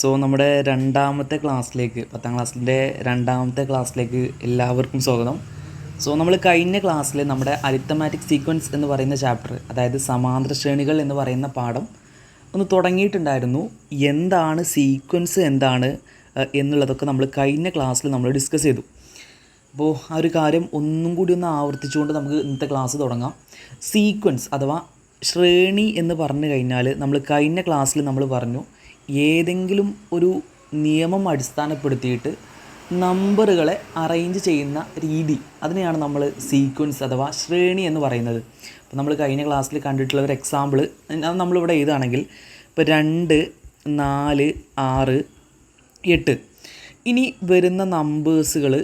നമ്മുടെ രണ്ടാമത്തെ ക്ലാസ്സിലേക്ക് 10ാം ക്ലാസ്സിൻ്റെ രണ്ടാമത്തെ ക്ലാസ്സിലേക്ക് എല്ലാവർക്കും സ്വാഗതം. നമ്മൾ കഴിഞ്ഞ ക്ലാസ്സിൽ നമ്മുടെ അരിത്തമാറ്റിക് സീക്വൻസ് എന്ന് പറയുന്ന ചാപ്റ്റർ, അതായത് സമാന്തര ശ്രേണികൾ എന്ന് പറയുന്ന പാഠം ഒന്ന് തുടങ്ങിയിട്ടുണ്ടായിരുന്നു. എന്താണ് സീക്വൻസ് എന്നുള്ളതൊക്കെ നമ്മൾ കഴിഞ്ഞ ക്ലാസ്സിൽ നമ്മൾ ഡിസ്കസ് ചെയ്തു. അപ്പോൾ ആ ഒരു കാര്യം ഒന്നും കൂടി ഒന്ന് ആവർത്തിച്ചുകൊണ്ട് നമുക്ക് ഇന്നത്തെ ക്ലാസ് തുടങ്ങാം. സീക്വൻസ് അഥവാ ശ്രേണി എന്ന് പറഞ്ഞു കഴിഞ്ഞാൽ നമ്മൾ കഴിഞ്ഞ ക്ലാസ്സിൽ നമ്മൾ പറഞ്ഞു, ഏതെങ്കിലും ഒരു നിയമം അടിസ്ഥാനപ്പെടുത്തിയിട്ട് നമ്പറുകളെ അറേഞ്ച് ചെയ്യുന്ന രീതി, അതിനെയാണ് നമ്മൾ സീക്വൻസ് അഥവാ ശ്രേണി എന്ന് പറയുന്നത്. അപ്പോൾ നമ്മൾ കഴിഞ്ഞ ക്ലാസ്സിൽ കണ്ടിട്ടുള്ള ഒരു എക്സാമ്പിൾ നമ്മളിവിടെ എഴുതുകയാണെങ്കിൽ, ഇപ്പോൾ 2, 4, 6, 8 ഇനി വരുന്ന നമ്പേഴ്സുകൾ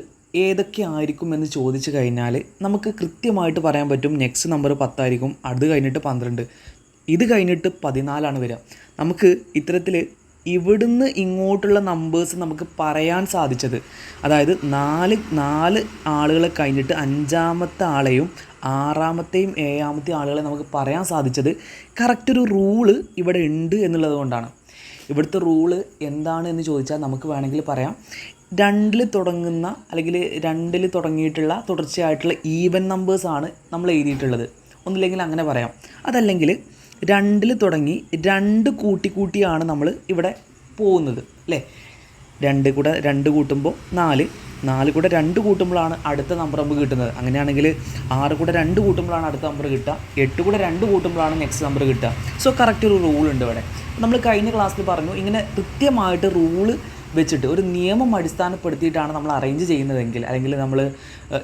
ഏതൊക്കെ ആയിരിക്കും എന്ന് ചോദിച്ചു കഴിഞ്ഞാൽ നമുക്ക് കൃത്യമായിട്ട് പറയാൻ പറ്റും. നെക്സ്റ്റ് നമ്പർ 10 ആയിരിക്കും, അത് കഴിഞ്ഞിട്ട് 12, ഇത് കഴിഞ്ഞിട്ട് 14 വരിക. നമുക്ക് ഇത്തരത്തിൽ ഇവിടുന്ന് ഇങ്ങോട്ടുള്ള നമ്പേഴ്സ് നമുക്ക് പറയാൻ സാധിച്ചത്, അതായത് നാല് ആളുകളെ കഴിഞ്ഞിട്ട് 5ാമത്തെ ആളെയും 6ാമത്തെയും 7ാമത്തെയും ആളുകളെ നമുക്ക് പറയാൻ സാധിച്ചത് കറക്റ്റ് ഒരു റൂള് ഇവിടെ ഉണ്ട് എന്നുള്ളത് കൊണ്ടാണ്. ഇവിടുത്തെ റൂള് എന്താണ് എന്ന് ചോദിച്ചാൽ നമുക്ക് വേണമെങ്കിൽ പറയാം, 2ൽ തുടങ്ങുന്ന അല്ലെങ്കിൽ 2ൽ തുടങ്ങിയിട്ടുള്ള തുടർച്ചയായിട്ടുള്ള ഈവൻ നമ്പേഴ്സാണ് നമ്മൾ എഴുതിയിട്ടുള്ളത്. ഒന്നില്ലെങ്കിൽ അങ്ങനെ പറയാം. അതല്ലെങ്കിൽ 2ൽ തുടങ്ങി 2 കൂട്ടിയാണ് നമ്മൾ ഇവിടെ പോകുന്നത്, അല്ലേ? 2 കൂടെ 2 കൂട്ടുമ്പോൾ 4 കൂടെ 2 കൂട്ടുമ്പോഴാണ് അടുത്ത നമ്പർ നമുക്ക് കിട്ടുന്നത്. അങ്ങനെയാണെങ്കിൽ 6 കൂടെ 2 കൂട്ടുമ്പോഴാണ് അടുത്ത നമ്പർ കിട്ടുക, 8 കൂടെ 2 കൂട്ടുമ്പോഴാണ് നെക്സ്റ്റ് നമ്പർ കിട്ടുക. സോ കറക്റ്റ് ഒരു റൂളുണ്ട് ഇവിടെ. നമ്മൾ കഴിഞ്ഞ ക്ലാസ്സിൽ പറഞ്ഞു, ഇങ്ങനെ കൃത്യമായിട്ട് റൂള് വെച്ചിട്ട് ഒരു നിയമം അടിസ്ഥാനപ്പെടുത്തിയിട്ടാണ് നമ്മൾ അറേഞ്ച് ചെയ്യുന്നതെങ്കിൽ, അല്ലെങ്കിൽ നമ്മൾ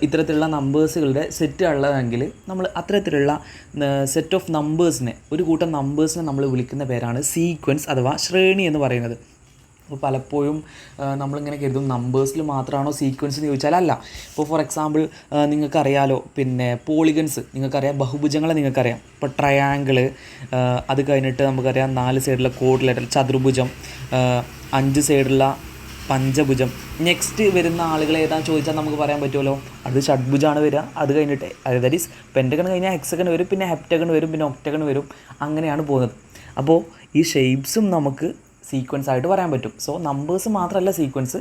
ഇത്തരത്തിലുള്ള നമ്പേഴ്സുകളുടെ സെറ്റ് ഉള്ളതെങ്കിൽ, നമ്മൾ അത്തരത്തിലുള്ള സെറ്റ് ഓഫ് നമ്പേഴ്സിനെ, ഒരു കൂട്ടം നമ്പേഴ്സിനെ നമ്മൾ വിളിക്കുന്ന പേരാണ് സീക്വൻസ് അഥവാ ശ്രേണി എന്ന് പറയുന്നത്. അപ്പോൾ പലപ്പോഴും നമ്മളിങ്ങനെ കരുതും നമ്പേഴ്സിൽ മാത്രമാണോ സീക്വൻസ് എന്ന് ചോദിച്ചാൽ അല്ല. ഇപ്പോൾ ഫോർ എക്സാമ്പിൾ നിങ്ങൾക്കറിയാലോ, പോളിഗൺസ് നിങ്ങൾക്കറിയാം, ബഹുഭുജങ്ങളെ നിങ്ങൾക്കറിയാം. ഇപ്പോൾ ട്രയാങ്കിള്, അത് കഴിഞ്ഞിട്ട് നമുക്കറിയാം 4 സൈഡിലുള്ള കോഡിലേറ്റർ ചതുർഭുജം, 5 സൈഡുള്ള പഞ്ചഭുജം. നെക്സ്റ്റ് വരുന്ന ആളുകൾ ഏതാണെന്ന് ചോദിച്ചാൽ നമുക്ക് പറയാൻ പറ്റുമല്ലോ, അത് ഷഡ്ഭുജമാണ് വരിക. അത് കഴിഞ്ഞിട്ട് ദാറ്റ് ഈസ് പെൻറ്റഗൺ കഴിഞ്ഞാൽ ഹെക്സഗൺ വരും, പിന്നെ ഹെപ്റ്റഗൺ വരും, പിന്നെ ഒക്ടഗൺ വരും. അങ്ങനെയാണ് പോകുന്നത്. അപ്പോൾ ഈ ഷേപ്സും നമുക്ക് സീക്വൻസ് ആയിട്ട് പറയാൻ പറ്റും. സോ നമ്പേഴ്സ് മാത്രമല്ല സീക്വൻസ്,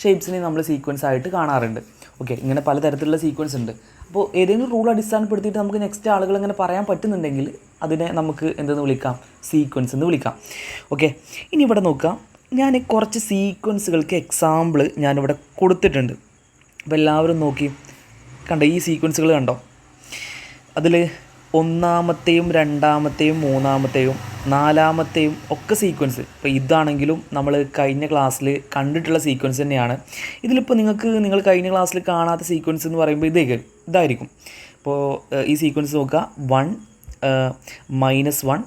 ഷേപ്സിനെ നമ്മൾ സീക്വൻസ് ആയിട്ട് കാണാറുണ്ട്. ഓക്കെ, ഇങ്ങനെ പലതരത്തിലുള്ള സീക്വൻസ് ഉണ്ട്. അപ്പോൾ ഏതെങ്കിലും റൂൾ അടിസ്ഥാനപ്പെടുത്തിയിട്ട് നമുക്ക് നെക്സ്റ്റ് ആളുകൾ ഇങ്ങനെ പറയാൻ പറ്റുന്നുണ്ടെങ്കിൽ അതിനെ നമുക്ക് എന്തെന്ന് വിളിക്കാം? സീക്വൻസ് എന്ന് വിളിക്കാം. ഓക്കെ, ഇനി ഇവിടെ നോക്കാം, ഞാൻ കുറച്ച് സീക്വൻസുകൾക്ക് എക്സാമ്പിൾ ഞാനിവിടെ കൊടുത്തിട്ടുണ്ട്. അപ്പോൾ എല്ലാവരും നോക്കി കണ്ടോ, ഈ സീക്വൻസുകൾ കണ്ടോ? അതിൽ 1ാമത്തെയും 2ാമത്തെയും 3ാമത്തെയും 4ാമത്തെയും ഒക്കെ സീക്വൻസ്. ഇപ്പോൾ ഇതാണെങ്കിലും നമ്മൾ കഴിഞ്ഞ ക്ലാസ്സിൽ കണ്ടിട്ടുള്ള സീക്വൻസ് തന്നെയാണ്. ഇതിലിപ്പോൾ നിങ്ങൾ കഴിഞ്ഞ ക്ലാസ്സിൽ കാണാത്ത സീക്വൻസ് എന്ന് പറയുമ്പോൾ ഇതായിരിക്കും. ഇപ്പോൾ ഈ സീക്വൻസ് നോക്കുക, 1 -1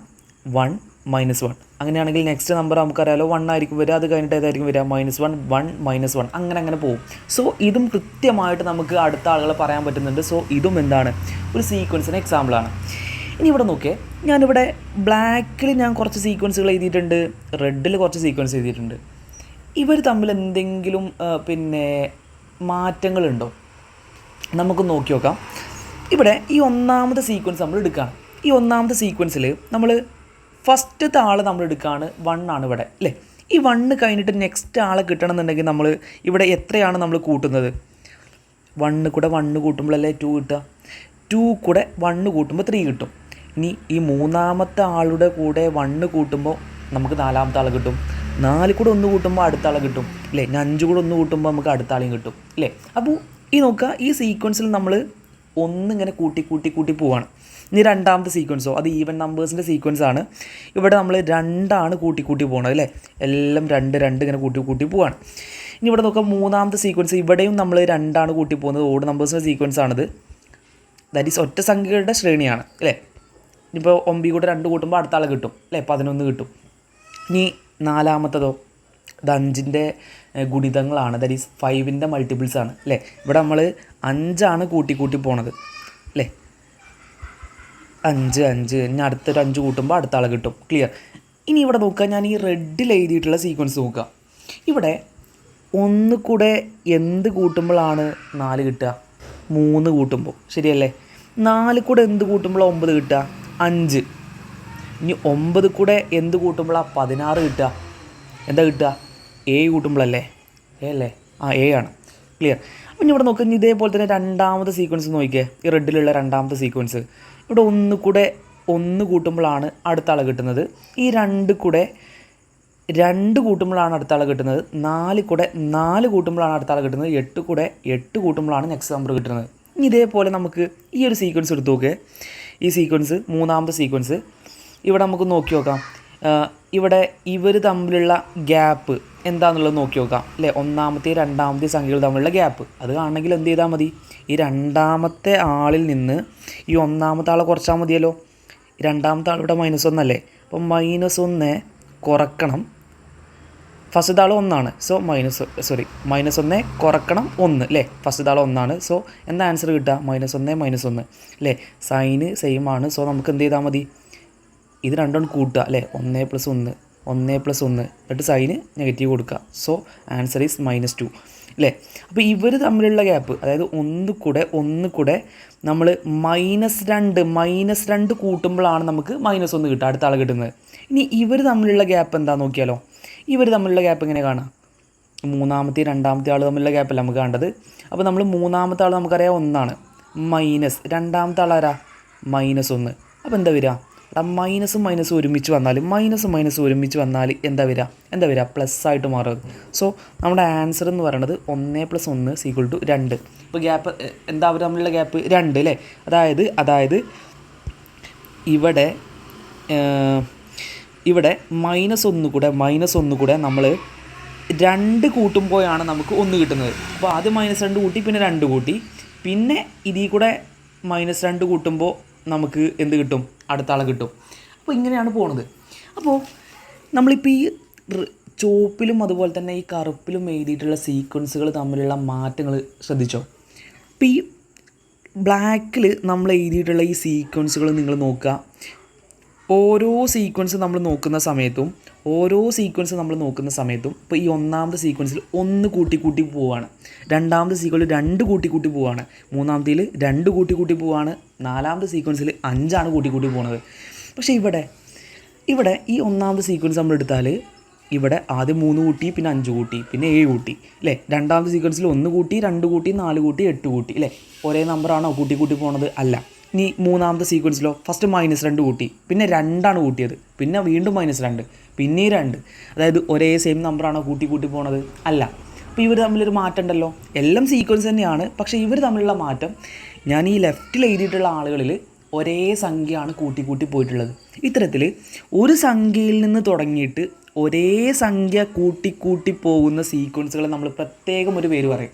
1 -1. അങ്ങനെയാണെങ്കിൽ നെക്സ്റ്റ് നമ്പർ നമുക്കറിയാലോ 1 ആയിരിക്കും വരിക, അത് കഴിഞ്ഞിട്ട് ഏതായിരിക്കും വരിക? -1 1 -1 അങ്ങനെ പോകും. സോ ഇതും കൃത്യമായിട്ട് നമുക്ക് അടുത്ത ആളുകളെ പറയാൻ പറ്റുന്നുണ്ട്. സോ ഇതും എന്താണ്? ഒരു സീക്വൻസിന് എക്സാമ്പിളാണ്. ഇനി ഇവിടെ നോക്കിയേ, ഞാനിവിടെ ബ്ലാക്കിൽ ഞാൻ കുറച്ച് സീക്വൻസുകൾ എഴുതിയിട്ടുണ്ട്, റെഡിൽ കുറച്ച് സീക്വൻസ് എഴുതിയിട്ടുണ്ട്. ഇവർ തമ്മിൽ എന്തെങ്കിലും മാറ്റങ്ങളുണ്ടോ? നമുക്ക് നോക്കി നോക്കാം. ഇവിടെ ഈ 1ാമത്തെ സീക്വൻസ് നമ്മൾ എടുക്കുകയാണ്. ഈ 1ാമത്തെ സീക്വൻസിൽ നമ്മൾ ഫസ്റ്റത്തെ ആൾ നമ്മൾ എടുക്കുകയാണ്, 1 ആണ് ഇവിടെ, അല്ലേ? ഈ 1 കഴിഞ്ഞിട്ട് നെക്സ്റ്റ് ആളെ കിട്ടണമെന്നുണ്ടെങ്കിൽ നമ്മൾ ഇവിടെ എത്രയാണ് നമ്മൾ കൂട്ടുന്നത്? 1 കൂടെ 1 കൂട്ടുമ്പോഴല്ലേ 2 കിട്ടുക, 2 കൂടെ 1 കൂട്ടുമ്പോൾ 3 കിട്ടും. ഇനി ഈ 3ാമത്തെ ആളുടെ കൂടെ 1 കൂട്ടുമ്പോൾ നമുക്ക് 4ാമത്തെ ആളെ കിട്ടും, 4 കൂടെ 1 കൂട്ടുമ്പോൾ അടുത്ത ആളെ കിട്ടും, അല്ലേ? 5 കൂടെ 1 കൂട്ടുമ്പോൾ നമുക്ക് അടുത്ത ആളെയും കിട്ടും, അല്ലേ? അപ്പോൾ ഈ നോക്കുക, ഈ സീക്വൻസിൽ നമ്മൾ ഇങ്ങനെ കൂട്ടി പോവുകയാണ്. ഇനി 2ാമത്തെ സീക്വൻസോ, അത് ഈവൻ നമ്പേഴ്സിൻ്റെ സീക്വൻസ് ആണ്. ഇവിടെ നമ്മൾ 2 കൂട്ടി പോകുന്നത്, അല്ലേ? എല്ലാം 2 ഇങ്ങനെ കൂട്ടി പോവുകയാണ്. ഇനി ഇവിടെ നോക്കാം, 3ാമത്തെ സീക്വൻസ്, ഇവിടെയും നമ്മൾ 2 കൂട്ടി പോകുന്നത്, ഓഡ് നമ്പേഴ്സിൻ്റെ സീക്വൻസ് ആണിത്. ദാറ്റ് ഈസ് ഒറ്റ സംഖ്യകളുടെ ശ്രേണിയാണ്, അല്ലേ? ഇപ്പോൾ 9 കൂടെ 2 കൂട്ടുമ്പോൾ അടുത്ത ആളെ കിട്ടും, അല്ലേ? 11 കിട്ടും. ഇനി 4ാമത്തതോ, ഇത് 5ൻ്റെ ഗുണിതങ്ങളാണ്, ദാറ്റ് ഈസ് 5ൻ്റെ മൾട്ടിപ്പിൾസ് ആണ്, അല്ലേ? ഇവിടെ നമ്മൾ 5 കൂട്ടി പോണത്, അല്ലേ? 5 ഇനി അടുത്തൊരു 5 കൂട്ടുമ്പോൾ അടുത്ത ആളെ കിട്ടും. ക്ലിയർ? ഇനി ഇവിടെ നോക്കുക, ഞാൻ ഈ റെഡിൽ എഴുതിയിട്ടുള്ള സീക്വൻസ് നോക്കുക. ഇവിടെ 1 കൂടെ എന്ത് കൂട്ടുമ്പോഴാണ് 4 കിട്ടുക? 3 കൂട്ടുമ്പോൾ, ശരിയല്ലേ? 4 കൂടെ എന്ത് കൂട്ടുമ്പോഴാണ് 9 കിട്ടുക? 5. ഇനി 9 കൂടെ എന്ത് കൂട്ടുമ്പോഴാണ് 16 കിട്ടുക? എന്താ കിട്ടുക? എ കൂട്ടുമ്പോഴല്ലേ എ അല്ലേ എ ആണ്. ക്ലിയർ. അപ്പം ഇനി ഇവിടെ നോക്കുക, ഇതേപോലെ തന്നെ രണ്ടാമത്തെ സീക്വൻസ് നോക്കിയേ, ഈ റെഡിലുള്ള രണ്ടാമത്തെ സീക്വൻസ്. ഇവിടെ ഒന്ന് കൂട്ടുമ്പോഴാണ് അടുത്ത ആളെ കിട്ടുന്നത്. ഈ രണ്ട് കൂട്ടുമ്പോഴാണ് അടുത്ത ആളെ കിട്ടുന്നത്. 4 കൂട്ടുമ്പോഴാണ് അടുത്ത ആളെ കിട്ടുന്നത്. 8 കൂട്ടുമ്പോഴാണ് നെക്സ്റ്റ് നമ്പർ കിട്ടുന്നത്. ഇനി ഇതേപോലെ നമുക്ക് ഈ ഒരു സീക്വൻസ് എടുത്ത് നോക്കുക. ഈ സീക്വൻസ് മൂന്നാമത്തെ സീക്വൻസ് ഇവിടെ നമുക്ക് നോക്കി നോക്കാം. ഇവിടെ ഇവർ തമ്മിലുള്ള ഗ്യാപ്പ് എന്താണെന്നുള്ളത് നോക്കി നോക്കാം അല്ലേ. ഒന്നാമത്തെ രണ്ടാമത്തെ സംഖ്യകൾ തമ്മിലുള്ള ഗ്യാപ്പ് അത് കാണണമെങ്കിൽ എന്ത് ചെയ്താൽ മതി, ഈ രണ്ടാമത്തെ ആളിൽ നിന്ന് ഈ ഒന്നാമത്തെ ആളെ കുറച്ചാൽ മതിയല്ലോ. രണ്ടാമത്തെ ആൾ ഇവിടെ -1 അല്ലേ, അപ്പം -1 കുറക്കണം ഫസ്റ്റ് ആൾ 1 സോ -1 കുറക്കണം 1 അല്ലേ. ഫസ്റ്റ് ആൾ 1 സോ എന്താ ആൻസർ കിട്ടുക, -1 അല്ലേ. സൈന് സെയിം ആണ്. സോ നമുക്ക് എന്ത് ചെയ്താൽ മതി, ഇത് രണ്ടും കൂട്ടുക അല്ലേ. 1 + 1 എന്നിട്ട് സൈന് നെഗറ്റീവ് കൊടുക്കുക. സോ ആൻസർ ഈസ് -2 അല്ലേ. അപ്പോൾ ഇവർ തമ്മിലുള്ള ഗ്യാപ്പ്, അതായത് ഒന്ന് കൂടെ നമ്മൾ -2 കൂട്ടുമ്പോഴാണ് നമുക്ക് -1 കിട്ടുക, അടുത്ത ആൾ കിട്ടുന്നത്. ഇനി ഇവർ തമ്മിലുള്ള ഗ്യാപ്പ് എന്താ നോക്കിയാലോ. ഇവർ തമ്മിലുള്ള ഗ്യാപ്പ് എങ്ങനെ കാണാം, മൂന്നാമത്തെ രണ്ടാമത്തെ ആൾ തമ്മിലുള്ള ഗ്യാപ്പല്ല നമുക്ക് കണ്ടത്. അപ്പോൾ നമ്മൾ മൂന്നാമത്തെ ആൾ നമുക്കറിയാം 1 മൈനസ് രണ്ടാമത്തെ ആളാരാ -1. അപ്പോൾ എന്താ വരിക, മൈനസ് ഒരുമിച്ച് വന്നാൽ എന്താ വരിക പ്ലസ് ആയിട്ട് മാറും. സോ നമ്മുടെ ആൻസർ എന്ന് പറയുന്നത് 1 + 1 = 2. ഇപ്പോൾ ഗ്യാപ്പ് എന്താ അവർ തമ്മിലുള്ള ഗ്യാപ്പ് 2 അല്ലേ. അതായത് ഇവിടെ -1 കൂടെ നമ്മൾ 2 കൂട്ടുമ്പോഴാണ് നമുക്ക് 1 കിട്ടുന്നത്. അപ്പോൾ ആദ്യം -2 കൂട്ടി, പിന്നെ 2 കൂട്ടി, പിന്നെ ഇതിൽ കൂടെ -2 കൂട്ടുമ്പോൾ നമുക്ക് എന്ത് കിട്ടും, അടുത്ത ആളെ കിട്ടും. അപ്പോൾ ഇങ്ങനെയാണ് പോണത്. അപ്പോൾ നമ്മളിപ്പോൾ ഈ ചുവപ്പിലും അതുപോലെ തന്നെ ഈ കറുപ്പിലും എഴുതിയിട്ടുള്ള സീക്വൻസുകൾ തമ്മിലുള്ള മാറ്റങ്ങൾ ശ്രദ്ധിച്ചോ. ഇപ്പോൾ ഈ ബ്ലാക്കിൽ നമ്മൾ എഴുതിയിട്ടുള്ള ഈ സീക്വൻസുകൾ നിങ്ങൾ നോക്കുക. ഓരോ സീക്വൻസ് നമ്മൾ നോക്കുന്ന സമയത്തും ഇപ്പോൾ ഈ ഒന്നാമത്തെ സീക്വൻസിൽ 1 കൂട്ടി പോവുകയാണ്, രണ്ടാമത്തെ സീക്വൻസിൽ 2 കൂട്ടി പോവുകയാണ്, മൂന്നാമത്തേൽ 2 കൂട്ടി പോവുകയാണ്, നാലാമത്തെ സീക്വൻസിൽ 5 കൂട്ടി പോകുന്നത്. പക്ഷേ ഇവിടെ ഈ ഒന്നാമത്തെ സീക്വൻസ് നമ്മൾ എടുത്താൽ ഇവിടെ ആദ്യം 3 കൂട്ടി, പിന്നെ 5 കൂട്ടി, പിന്നെ 7 കൂട്ടി അല്ലേ. രണ്ടാമത്തെ സീക്വൻസിൽ 1 കൂട്ടി, 2 കൂട്ടി, 4 കൂട്ടി, 8 കൂട്ടി അല്ലേ. ഒരേ നമ്പറാണോ കൂട്ടി പോകുന്നത്? അല്ല. ഇനി മൂന്നാമത്തെ സീക്വൻസിലോ ഫസ്റ്റ് -2 കൂട്ടി, പിന്നെ 2 കൂട്ടിയത്, പിന്നെ വീണ്ടും -2, പിന്നെ 2. അതായത് ഒരേ സെയിം നമ്പറാണോ കൂട്ടി പോകുന്നത്? അല്ല. അപ്പോൾ ഇവർ തമ്മിലൊരു മാറ്റം ഉണ്ടല്ലോ. എല്ലാം സീക്വൻസ് തന്നെയാണ്, പക്ഷേ ഇവർ തമ്മിലുള്ള മാറ്റം, ഞാൻ ഈ ലെഫ്റ്റിൽ എഴുതിയിട്ടുള്ള ആളുകളിൽ ഒരേ സംഖ്യയാണ് കൂട്ടി പോയിട്ടുള്ളത്. ഇത്തരത്തിൽ ഒരു സംഖ്യയിൽ നിന്ന് തുടങ്ങിയിട്ട് ഒരേ സംഖ്യ കൂട്ടി പോകുന്ന സീക്വൻസുകൾ നമ്മൾ പ്രത്യേകം ഒരു പേര് പറയും.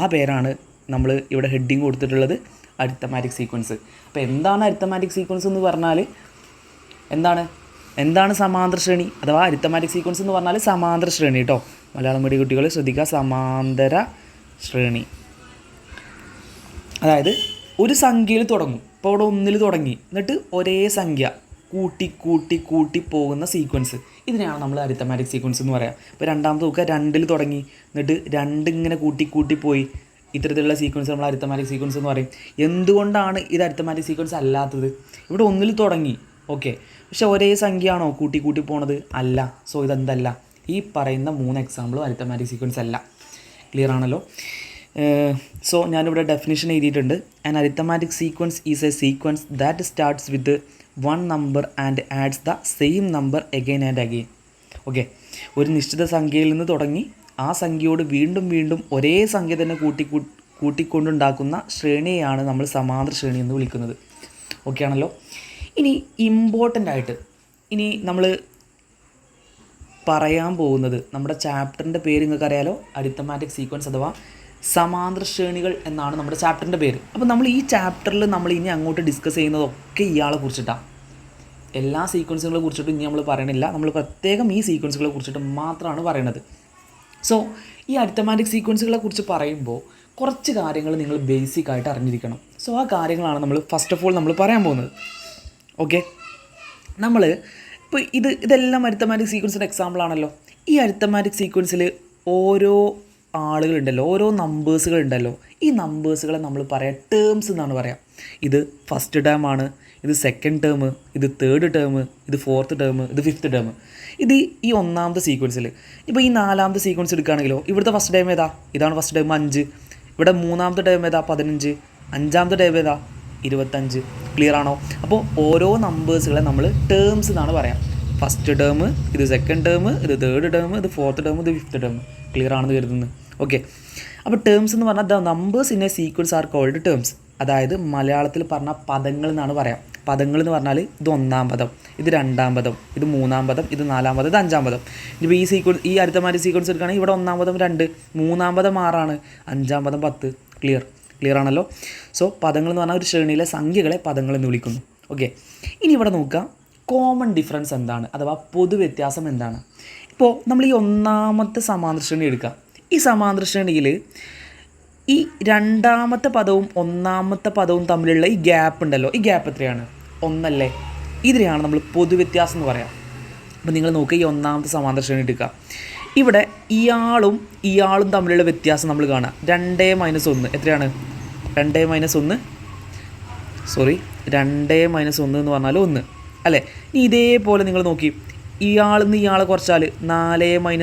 ആ പേരാണ് നമ്മൾ ഇവിടെ ഹെഡിങ് കൊടുത്തിട്ടുള്ളത്, അരിത്തമാറ്റിക് സീക്വൻസ്. അപ്പോൾ എന്താണ് അരിത്തമാറ്റിക് സീക്വൻസ് എന്ന് പറഞ്ഞാൽ എന്താണ് സമാന്തര ശ്രേണി അഥവാ അരിത്തമാറ്റിക് സീക്വൻസ് എന്ന് പറഞ്ഞാൽ സമാന്തര ശ്രേണി കേട്ടോ. മലയാളം മീഡിയം കുട്ടികൾ ശ്രദ്ധിക്കുക, സമാന്തര ശ്രേണി. അതായത് ഒരു സംഖ്യയിൽ തുടങ്ങും. ഇപ്പോൾ ഇവിടെ 1 തുടങ്ങി, എന്നിട്ട് ഒരേ സംഖ്യ കൂട്ടി പോകുന്ന സീക്വൻസ്, ഇതിനെയാണ് നമ്മൾ അരിത്തമാറ്റിക് സീക്വൻസ് എന്ന് പറയാം. ഇപ്പോൾ രണ്ടാമത്തെ നോക്കുക, 2 തുടങ്ങി, എന്നിട്ട് 2 ഇങ്ങനെ കൂട്ടി പോയി. ഇത്തരത്തിലുള്ള സീക്വൻസ് നമ്മൾ അരിത്തമാറ്റിക് സീക്വൻസ് എന്ന് പറയും. എന്തുകൊണ്ടാണ് ഇത് അരിത്തമാറ്റിക് സീക്വൻസ് അല്ലാത്തത്? ഇവിടെ 1 തുടങ്ങി, ഓക്കെ, പക്ഷെ ഒരേ സംഖ്യയാണോ കൂട്ടി പോണത്? അല്ല. സോ ഇതെന്തല്ല, ഈ പറയുന്ന 3 എക്സാമ്പിളും അരിത്തമാറ്റിക് സീക്വൻസ് അല്ല. ക്ലിയർ ആണല്ലോ. സോ ഞാനിവിടെ ഡെഫിനിഷൻ എഴുതിയിട്ടുണ്ട്. An arithmetic sequence is a sequence that starts with 1 number and adds the same number again and again. Okay, ഒരു നിശ്ചിത സംഖ്യയിൽ നിന്ന് തുടങ്ങി ആ സംഖ്യയോട് വീണ്ടും ഒരേ സംഖ്യ തന്നെ കൂട്ടിക്കൊണ്ടുണ്ടാക്കുന്ന ശ്രേണിയെയാണ് നമ്മൾ സമാന്തര ശ്രേണി എന്ന് വിളിക്കുന്നത്. ഓക്കെ ആണല്ലോ. ഇനി ഇമ്പോർട്ടൻ്റ് ആയിട്ട് നമ്മൾ പറയാൻ പോകുന്നത്, നമ്മുടെ ചാപ്റ്ററിൻ്റെ പേര് നിങ്ങൾക്ക് അറിയാലോ, അരിത്തമാറ്റിക് സീക്വൻസ് അഥവാ സമാന്തര ശ്രേണികൾ എന്നാണ് നമ്മുടെ ചാപ്റ്ററിൻ്റെ പേര്. അപ്പോൾ നമ്മൾ ഈ ചാപ്റ്ററിൽ നമ്മൾ ഇനി അങ്ങോട്ട് ഡിസ്കസ് ചെയ്യുന്നതൊക്കെ ഇയാളെ കുറിച്ചിട്ടാണ്. എല്ലാ സീക്വൻസുകളെ കുറിച്ചിട്ടും ഇനി നമ്മൾ പറയണില്ല, നമ്മൾ പ്രത്യേകം ഈ സീക്വൻസുകളെ കുറിച്ചിട്ട് മാത്രമാണ് പറയണത്. സോ ഈ അരിത്തമാറ്റിക് സീക്വൻസുകളെ കുറിച്ച് പറയുമ്പോൾ കുറച്ച് കാര്യങ്ങൾ നിങ്ങൾ ബേസിക്കായിട്ട് അറിഞ്ഞിരിക്കണം. സോ ആ കാര്യങ്ങളാണ് നമ്മൾ ഫസ്റ്റ് ഓഫ് ഓൾ നമ്മൾ പറയാൻ പോകുന്നത്. ഓക്കെ, നമ്മൾ ഇപ്പോൾ ഇതെല്ലാം അരിത്തമാറ്റിക് സീക്വൻസിൻ്റെ എക്സാമ്പിളാണല്ലോ. ഈ അരിത്തമാറ്റിക് സീക്വൻസിൽ ഓരോ ആളുകളുണ്ടല്ലോ, ഓരോ നമ്പേഴ്സുകളുണ്ടല്ലോ. ഈ നമ്പേഴ്സുകളെ നമ്മൾ പറയാം ടേംസ് എന്നാണ് പറയാം. ഇത് ഫസ്റ്റ് ടേം ആണ്, ഇത് സെക്കൻഡ് ടേം, ഇത് തേർഡ് ടേം, ഇത് ഫോർത്ത് ടേം, ഇത് ഫിഫ്ത്ത് ടേം. ഇത് ഈ ഒന്നാമത്തെ സീക്വൻസിൽ. ഇപ്പോൾ ഈ നാലാമത്തെ സീക്വൻസ് എടുക്കുകയാണെങ്കിലോ ഇവിടുത്തെ ഫസ്റ്റ് ടൈം ഏതാ? ഇതാണ് ഫസ്റ്റ് ടൈം 5. ഇവിടെ മൂന്നാമത്തെ ടൈം ഏതാ? 15. അഞ്ചാമത്തെ ടൈം ഏതാ? 25. ക്ലിയർ ആണോ? അപ്പോൾ ഓരോ നമ്പേഴ്സുകളെ നമ്മൾ ടേംസ് എന്നാണ് പറയാം. ഫസ്റ്റ് ടേം, ഇത് സെക്കൻഡ് ടേം, ഇത് തേർഡ് ടേം, ഇത് ഫോർത്ത് ടേം, ഇത് ഫിഫ്ത്ത് ടേം. ക്ലിയർ ആണെന്ന് കരുതുന്നു. ഓക്കെ. അപ്പോൾ ടേംസ് എന്ന് പറഞ്ഞാൽ the numbers in a sequence are called terms. അതായത് മലയാളത്തിൽ പറഞ്ഞാൽ പദങ്ങൾ എന്നാണ് പറയാം. പദങ്ങൾ എന്ന് പറഞ്ഞാൽ ഇത് ഒന്നാം പദം, ഇത് രണ്ടാം പദം, ഇത് മൂന്നാം പദം, ഇത് നാലാം പദം, ഇത് അഞ്ചാം പദം. ഇപ്പോൾ ഈ അരിത്തമാറ്റിക് സീക്വൻസ് എടുക്കുകയാണെങ്കിൽ ഇവിടെ ഒന്നാം പദം 2, മൂന്നാം പദം 6, അഞ്ചാം പദം 10. ക്ലിയർ ആണല്ലോ. സോ പദങ്ങൾ എന്ന് പറഞ്ഞാൽ ഒരു ശ്രേണിയിലെ സംഖ്യകളെ പദങ്ങൾ എന്ന് വിളിക്കുന്നു. ഓക്കെ. ഇനി ഇവിടെ നോക്കുക, കോമൺ ഡിഫറൻസ് എന്താണ്, അഥവാ പൊതുവ്യത്യാസം എന്താണ്. ഇപ്പോൾ നമ്മൾ ഈ ഒന്നാമത്തെ സമാന്തര ശ്രേണി എടുക്കുക. ഈ സമാന്തര ശ്രേണിയിൽ ഈ രണ്ടാമത്തെ പദവും ഒന്നാമത്തെ പദവും തമ്മിലുള്ള ഈ ഗ്യാപ്പ് ഉണ്ടല്ലോ, ഈ ഗ്യാപ്പ് എത്രയാണ്? 1 അല്ലേ? ഇതിനെയാണ് നമ്മൾ പൊതുവ്യത്യാസം എന്ന് പറയാം. അപ്പോൾ നിങ്ങൾ നോക്കുക, ഈ ഒന്നാമത്തെ സമാന്തര ശ്രേണി എടുക്കുക. ഇവിടെ ഇയാളും തമ്മിലുള്ള വ്യത്യാസം നമ്മൾ കാണാം. 2 - 1 എത്രയാണ്? 2 - 1 എന്ന് പറഞ്ഞാൽ 1 അല്ലേ? ഇനി ഇതേപോലെ നിങ്ങൾ നോക്കി, ഇയാളിൽ നിന്ന് ഇയാളെ കുറച്ചാൽ 4 - 3,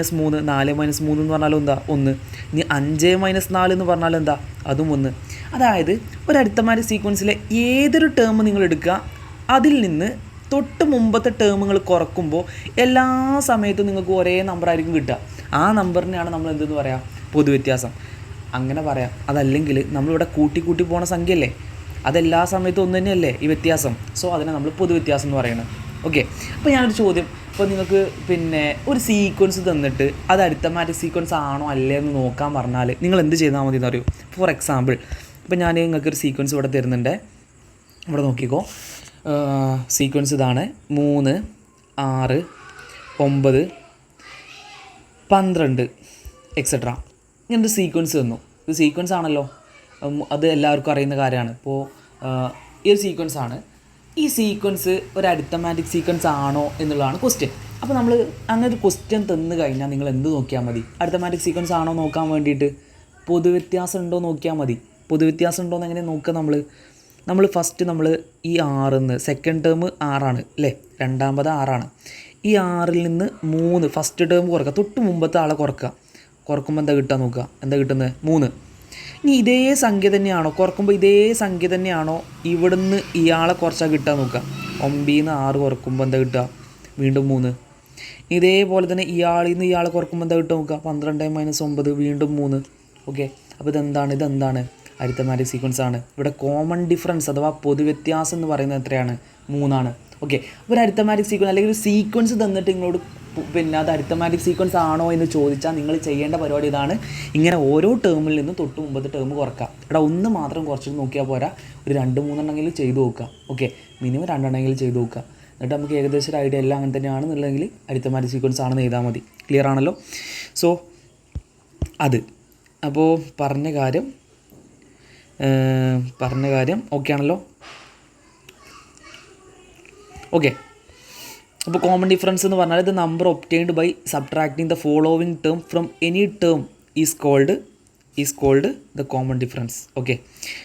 4 - 3 എന്ന് പറഞ്ഞാൽ എന്താ? 1. ഇനി 5 - 4 എന്ന് പറഞ്ഞാൽ എന്താ? അതും 1. അതായത് ഒരു അരിത്തമാറ്റിക് സീക്വൻസിലെ ഏതൊരു ടേം നിങ്ങൾ എടുക്കുക, അതിൽ നിന്ന് തൊട്ട് മുമ്പത്തെ ടേമുകൾ കുറക്കുമ്പോൾ എല്ലാ സമയത്തും നിങ്ങൾക്ക് ഒരേ നമ്പറായിരിക്കും കിട്ടുക. ആ നമ്പറിനെയാണ് നമ്മൾ എന്തെന്ന് പറയാം? പൊതുവ്യത്യാസം. അങ്ങനെ പറയാം. അതല്ലെങ്കിൽ നമ്മളിവിടെ കൂട്ടി പോണ സംഖ്യയല്ലേ, അതെല്ലാ സമയത്തും ഒന്ന് തന്നെയല്ലേ ഈ വ്യത്യാസം. സോ അതിനെ നമ്മൾ പൊതുവ്യത്യാസം എന്ന് പറയുന്നത്. ഓക്കെ. അപ്പോൾ ഞാനൊരു ചോദ്യം, ഇപ്പോൾ നിങ്ങൾക്ക് ഒരു സീക്വൻസ് തന്നിട്ട് അത് അരിത്തമാറ്റിക് സീക്വൻസ് ആണോ അല്ലേ എന്ന് നോക്കാൻ പറഞ്ഞാൽ നിങ്ങൾ എന്ത് ചെയ്താൽ മതി എന്ന് അറിയൂ. ഫോർ എക്സാമ്പിൾ, ഇപ്പോൾ ഞാൻ നിങ്ങൾക്കൊരു സീക്വൻസ് ഇവിടെ തരുന്നുണ്ട്. ഇവിടെ നോക്കിക്കോ, സീക്വൻസ് ഇതാണ്: 3, 6, 9, 12 എക്സെട്ര. ഇങ്ങനൊരു സീക്വൻസ് തന്നു. ഇത് സീക്വൻസ് ആണല്ലോ, അത് എല്ലാവർക്കും അറിയുന്ന കാര്യമാണ്. ഇപ്പോൾ ഈ ഒരു സീക്വൻസ് ആണ്. ഈ സീക്വൻസ് ഒരു അരിത്തമാറ്റിക് സീക്വൻസ് ആണോ എന്നുള്ളതാണ് ക്വസ്റ്റ്യൻ. അപ്പോൾ നമ്മൾ അങ്ങനെ ഒരു ക്വസ്റ്റ്യൻ തന്നു കഴിഞ്ഞാൽ നിങ്ങൾ എന്ത് നോക്കിയാൽ മതി? അരിത്തമാറ്റിക് സീക്വൻസ് ആണോ നോക്കാൻ വേണ്ടിയിട്ട് പൊതുവ്യത്യാസം ഉണ്ടോ നോക്കിയാൽ മതി. പൊതുവ്യത്യാസം ഉണ്ടോ എന്ന് എങ്ങനെ നോക്കുക? നമ്മൾ ഫസ്റ്റ് ഈ 6 സെക്കൻഡ് ടേം 6 അല്ലേ? രണ്ടാം പദം 6. ഈ 6 നിന്ന് 3 ഫസ്റ്റ് ടേം കുറക്കുക, തൊട്ട് മുമ്പത്തെ ആളെ കുറക്കുമ്പോൾ എന്താ കിട്ടുക നോക്കുക. എന്താ കിട്ടുന്നത്? 3. ഇനി ഇതേ സംഖ്യ തന്നെയാണോ കുറക്കുമ്പോൾ ഇതേ സംഖ്യ തന്നെയാണോ ഇവിടുന്ന് ഇയാളെ കുറച്ചാൽ കിട്ടുക നോക്കുക. 9 നിന്ന് 6 കുറക്കുമ്പോൾ എന്താ കിട്ടുക? വീണ്ടും 3. ഇതേപോലെ തന്നെ ഇയാളിൽ നിന്ന് ഇയാളെ കുറക്കുമ്പോൾ എന്താ കിട്ടുക നോക്കുക. 12 - 9 വീണ്ടും 3. ഓക്കെ. അപ്പോൾ ഇതെന്താണ്? അരിത്തമാറ്റിക് സീക്വൻസ് ആണ്. ഇവിടെ കോമൺ ഡിഫറൻസ് അഥവാ പൊതുവ്യത്യാസം എന്ന് പറയുന്നത് എത്രയാണ്? 3. ഓക്കെ. ഒരു അരിത്തമാറ്റിക് സീക്വൻസ് അല്ലെങ്കിൽ ഒരു സീക്വൻസ് തന്നിട്ട് നിങ്ങളോട് അത് അരിത്തമാറ്റിക് സീക്വൻസ് ആണോ എന്ന് ചോദിച്ചാൽ നിങ്ങൾ ചെയ്യേണ്ട പരിപാടി ഇതാണ്. ഇങ്ങനെ ഓരോ ടേമിൽ നിന്നും തൊട്ട് മുമ്പത്തെ ടേം കുറക്കുക. ഇവിടെ 1 മാത്രം കുറച്ചിട്ട് നോക്കിയാൽ പോരാ, ഒരു 2-3 എണ്ണമെങ്കിലും ചെയ്ത് നോക്കുക. ഓക്കെ. മിനിമം 2 എണ്ണമെങ്കിലും ചെയ്ത് നോക്കുക. എന്നിട്ട് നമുക്ക് ഏകദേശം ഒരു ഐഡിയ എല്ലാം അങ്ങനെ തന്നെയാണെന്നുണ്ടെങ്കിൽ അരിത്തമാറ്റിക് സീക്വൻസ് ആണെന്ന് എഴുതാൽ മതി. ക്ലിയർ ആണല്ലോ? സോ അത് അപ്പോൾ പറഞ്ഞ കാര്യം ഓക്കെ ആണല്ലോ? ഓക്കെ. അപ്പോൾ കോമൺ ഡിഫറൻസ് എന്ന് പറഞ്ഞാൽ the number obtained by subtracting the following term from any term is called the common difference. Okay.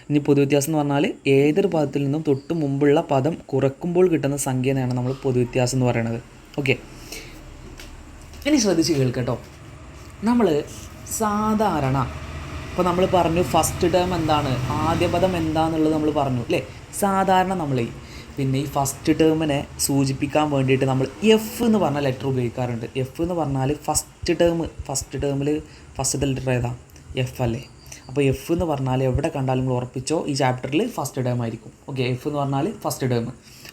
ഇനി പൊതുവ്യത്യാസം എന്ന് പറഞ്ഞാൽ ഏതൊരു പദത്തിൽ നിന്നും തൊട്ട് മുമ്പുള്ള പദം കുറക്കുമ്പോൾ കിട്ടുന്ന സംഖ്യയാണ് നമ്മൾ പൊതുവ്യത്യാസം എന്ന് പറയുന്നത്. ഓക്കെ. ഇനി ശ്രദ്ധിച്ച് കേൾക്കട്ടോ. നമ്മൾ സാധാരണ ഇപ്പോൾ നമ്മൾ പറഞ്ഞു ഫസ്റ്റ് ടേം എന്താണ്, ആദ്യ പദം എന്താണെന്നുള്ളത് നമ്മൾ പറഞ്ഞു അല്ലേ? സാധാരണ നമ്മൾ ഈ ഫസ്റ്റ് ടേമിനെ സൂചിപ്പിക്കാൻ വേണ്ടിയിട്ട് നമ്മൾ എഫ് എന്ന് പറഞ്ഞ ലെറ്റർ ഉപയോഗിക്കാറുണ്ട്. എഫ് എന്ന് പറഞ്ഞാൽ ഫസ്റ്റ് ടേമിൽ ഫസ്റ്റത്തെ ലെറ്റർ ഏതാ? എഫ് അല്ലേ? അപ്പോൾ എഫ് എന്ന് പറഞ്ഞാൽ എവിടെ കണ്ടാലും നിങ്ങൾ ഉറപ്പിച്ചോ ഈ ചാപ്റ്ററിൽ ഫസ്റ്റ് ടേം ആയിരിക്കും. ഓക്കെ. എഫ് എന്ന് പറഞ്ഞാൽ ഫസ്റ്റ് ടേം.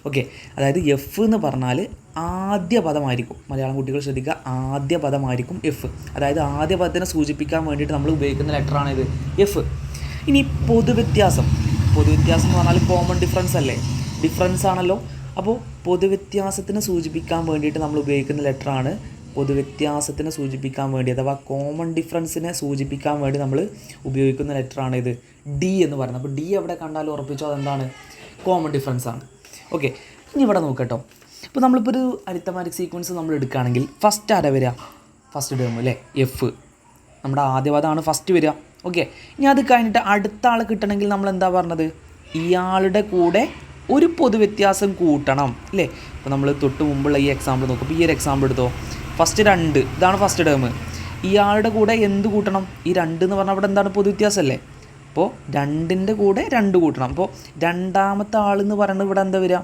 ഓക്കെ. അതായത് എഫ് എന്ന് പറഞ്ഞാൽ ആദ്യ പദമായിരിക്കും. മലയാളം കുട്ടികൾ ശ്രദ്ധിക്കുക, ആദ്യ പദമായിരിക്കും എഫ്. അതായത് ആദ്യ പദത്തിനെ സൂചിപ്പിക്കാൻ വേണ്ടിയിട്ട് നമ്മൾ ഉപയോഗിക്കുന്ന ലെറ്ററാണിത്, എഫ്. ഇനി പൊതുവ്യത്യാസം എന്ന് പറഞ്ഞാൽ കോമൺ ഡിഫറൻസ് അല്ലേ? ഡിഫറൻസ് ആണല്ലോ. അപ്പോൾ പൊതുവ്യത്യാസത്തിനെ സൂചിപ്പിക്കാൻ വേണ്ടിയിട്ട് നമ്മൾ ഉപയോഗിക്കുന്ന ലെറ്ററാണ്. പൊതുവ്യത്യാസത്തിനെ സൂചിപ്പിക്കാൻ വേണ്ടി അഥവാ കോമൺ ഡിഫറൻസിനെ സൂചിപ്പിക്കാൻ വേണ്ടി നമ്മൾ ഉപയോഗിക്കുന്ന ലെറ്ററാണ് ഇത്, ഡി എന്ന് പറയുന്നത്. അപ്പോൾ ഡി എവിടെ കണ്ടാലും ഉറപ്പിച്ചോ അതെന്താണ്? കോമൺ ഡിഫറൻസ് ആണ്. ഓക്കെ. ഇനി ഇവിടെ നോക്കട്ടോ. ഇപ്പോൾ നമ്മളിപ്പോൾ ഒരു അരിത്തമാറ്റിക് സീക്വൻസ് നമ്മൾ എടുക്കുകയാണെങ്കിൽ ഫസ്റ്റ് ആരാ വരിക? ഫസ്റ്റ് ടേം അല്ലേ? എഫ്. നമ്മുടെ ആദ്യ പദമാണ് ഫസ്റ്റ് വരിക. ഓക്കെ. ഇനി അത് കഴിഞ്ഞിട്ട് അടുത്ത ആൾ കിട്ടണമെങ്കിൽ നമ്മൾ എന്താ പറഞ്ഞത്? ഇയാളുടെ കൂടെ ഒരു പൊതുവ്യത്യാസം കൂട്ടണം അല്ലേ. ഇപ്പോൾ നമ്മൾ തൊട്ട് മുമ്പുള്ള ഈ എക്സാമ്പിൾ നോക്കും. ഇപ്പോൾ ഈ ഒരു എക്സാമ്പിൾ എടുത്തോ. ഫസ്റ്റ് 2 ഇതാണ് ഫസ്റ്റ് ടേം. ഇയാളുടെ കൂടെ എന്ത് കൂട്ടണം? ഈ 2 എന്ന് പറഞ്ഞാൽ അവിടെ എന്താണ് പൊതുവ്യത്യാസമല്ലേ. അപ്പോൾ 2ൻ്റെ കൂടെ 2 കൂട്ടണം. അപ്പോൾ രണ്ടാമത്തെ ആളെന്ന് പറയുന്നത് ഇവിടെ എന്താ വരിക?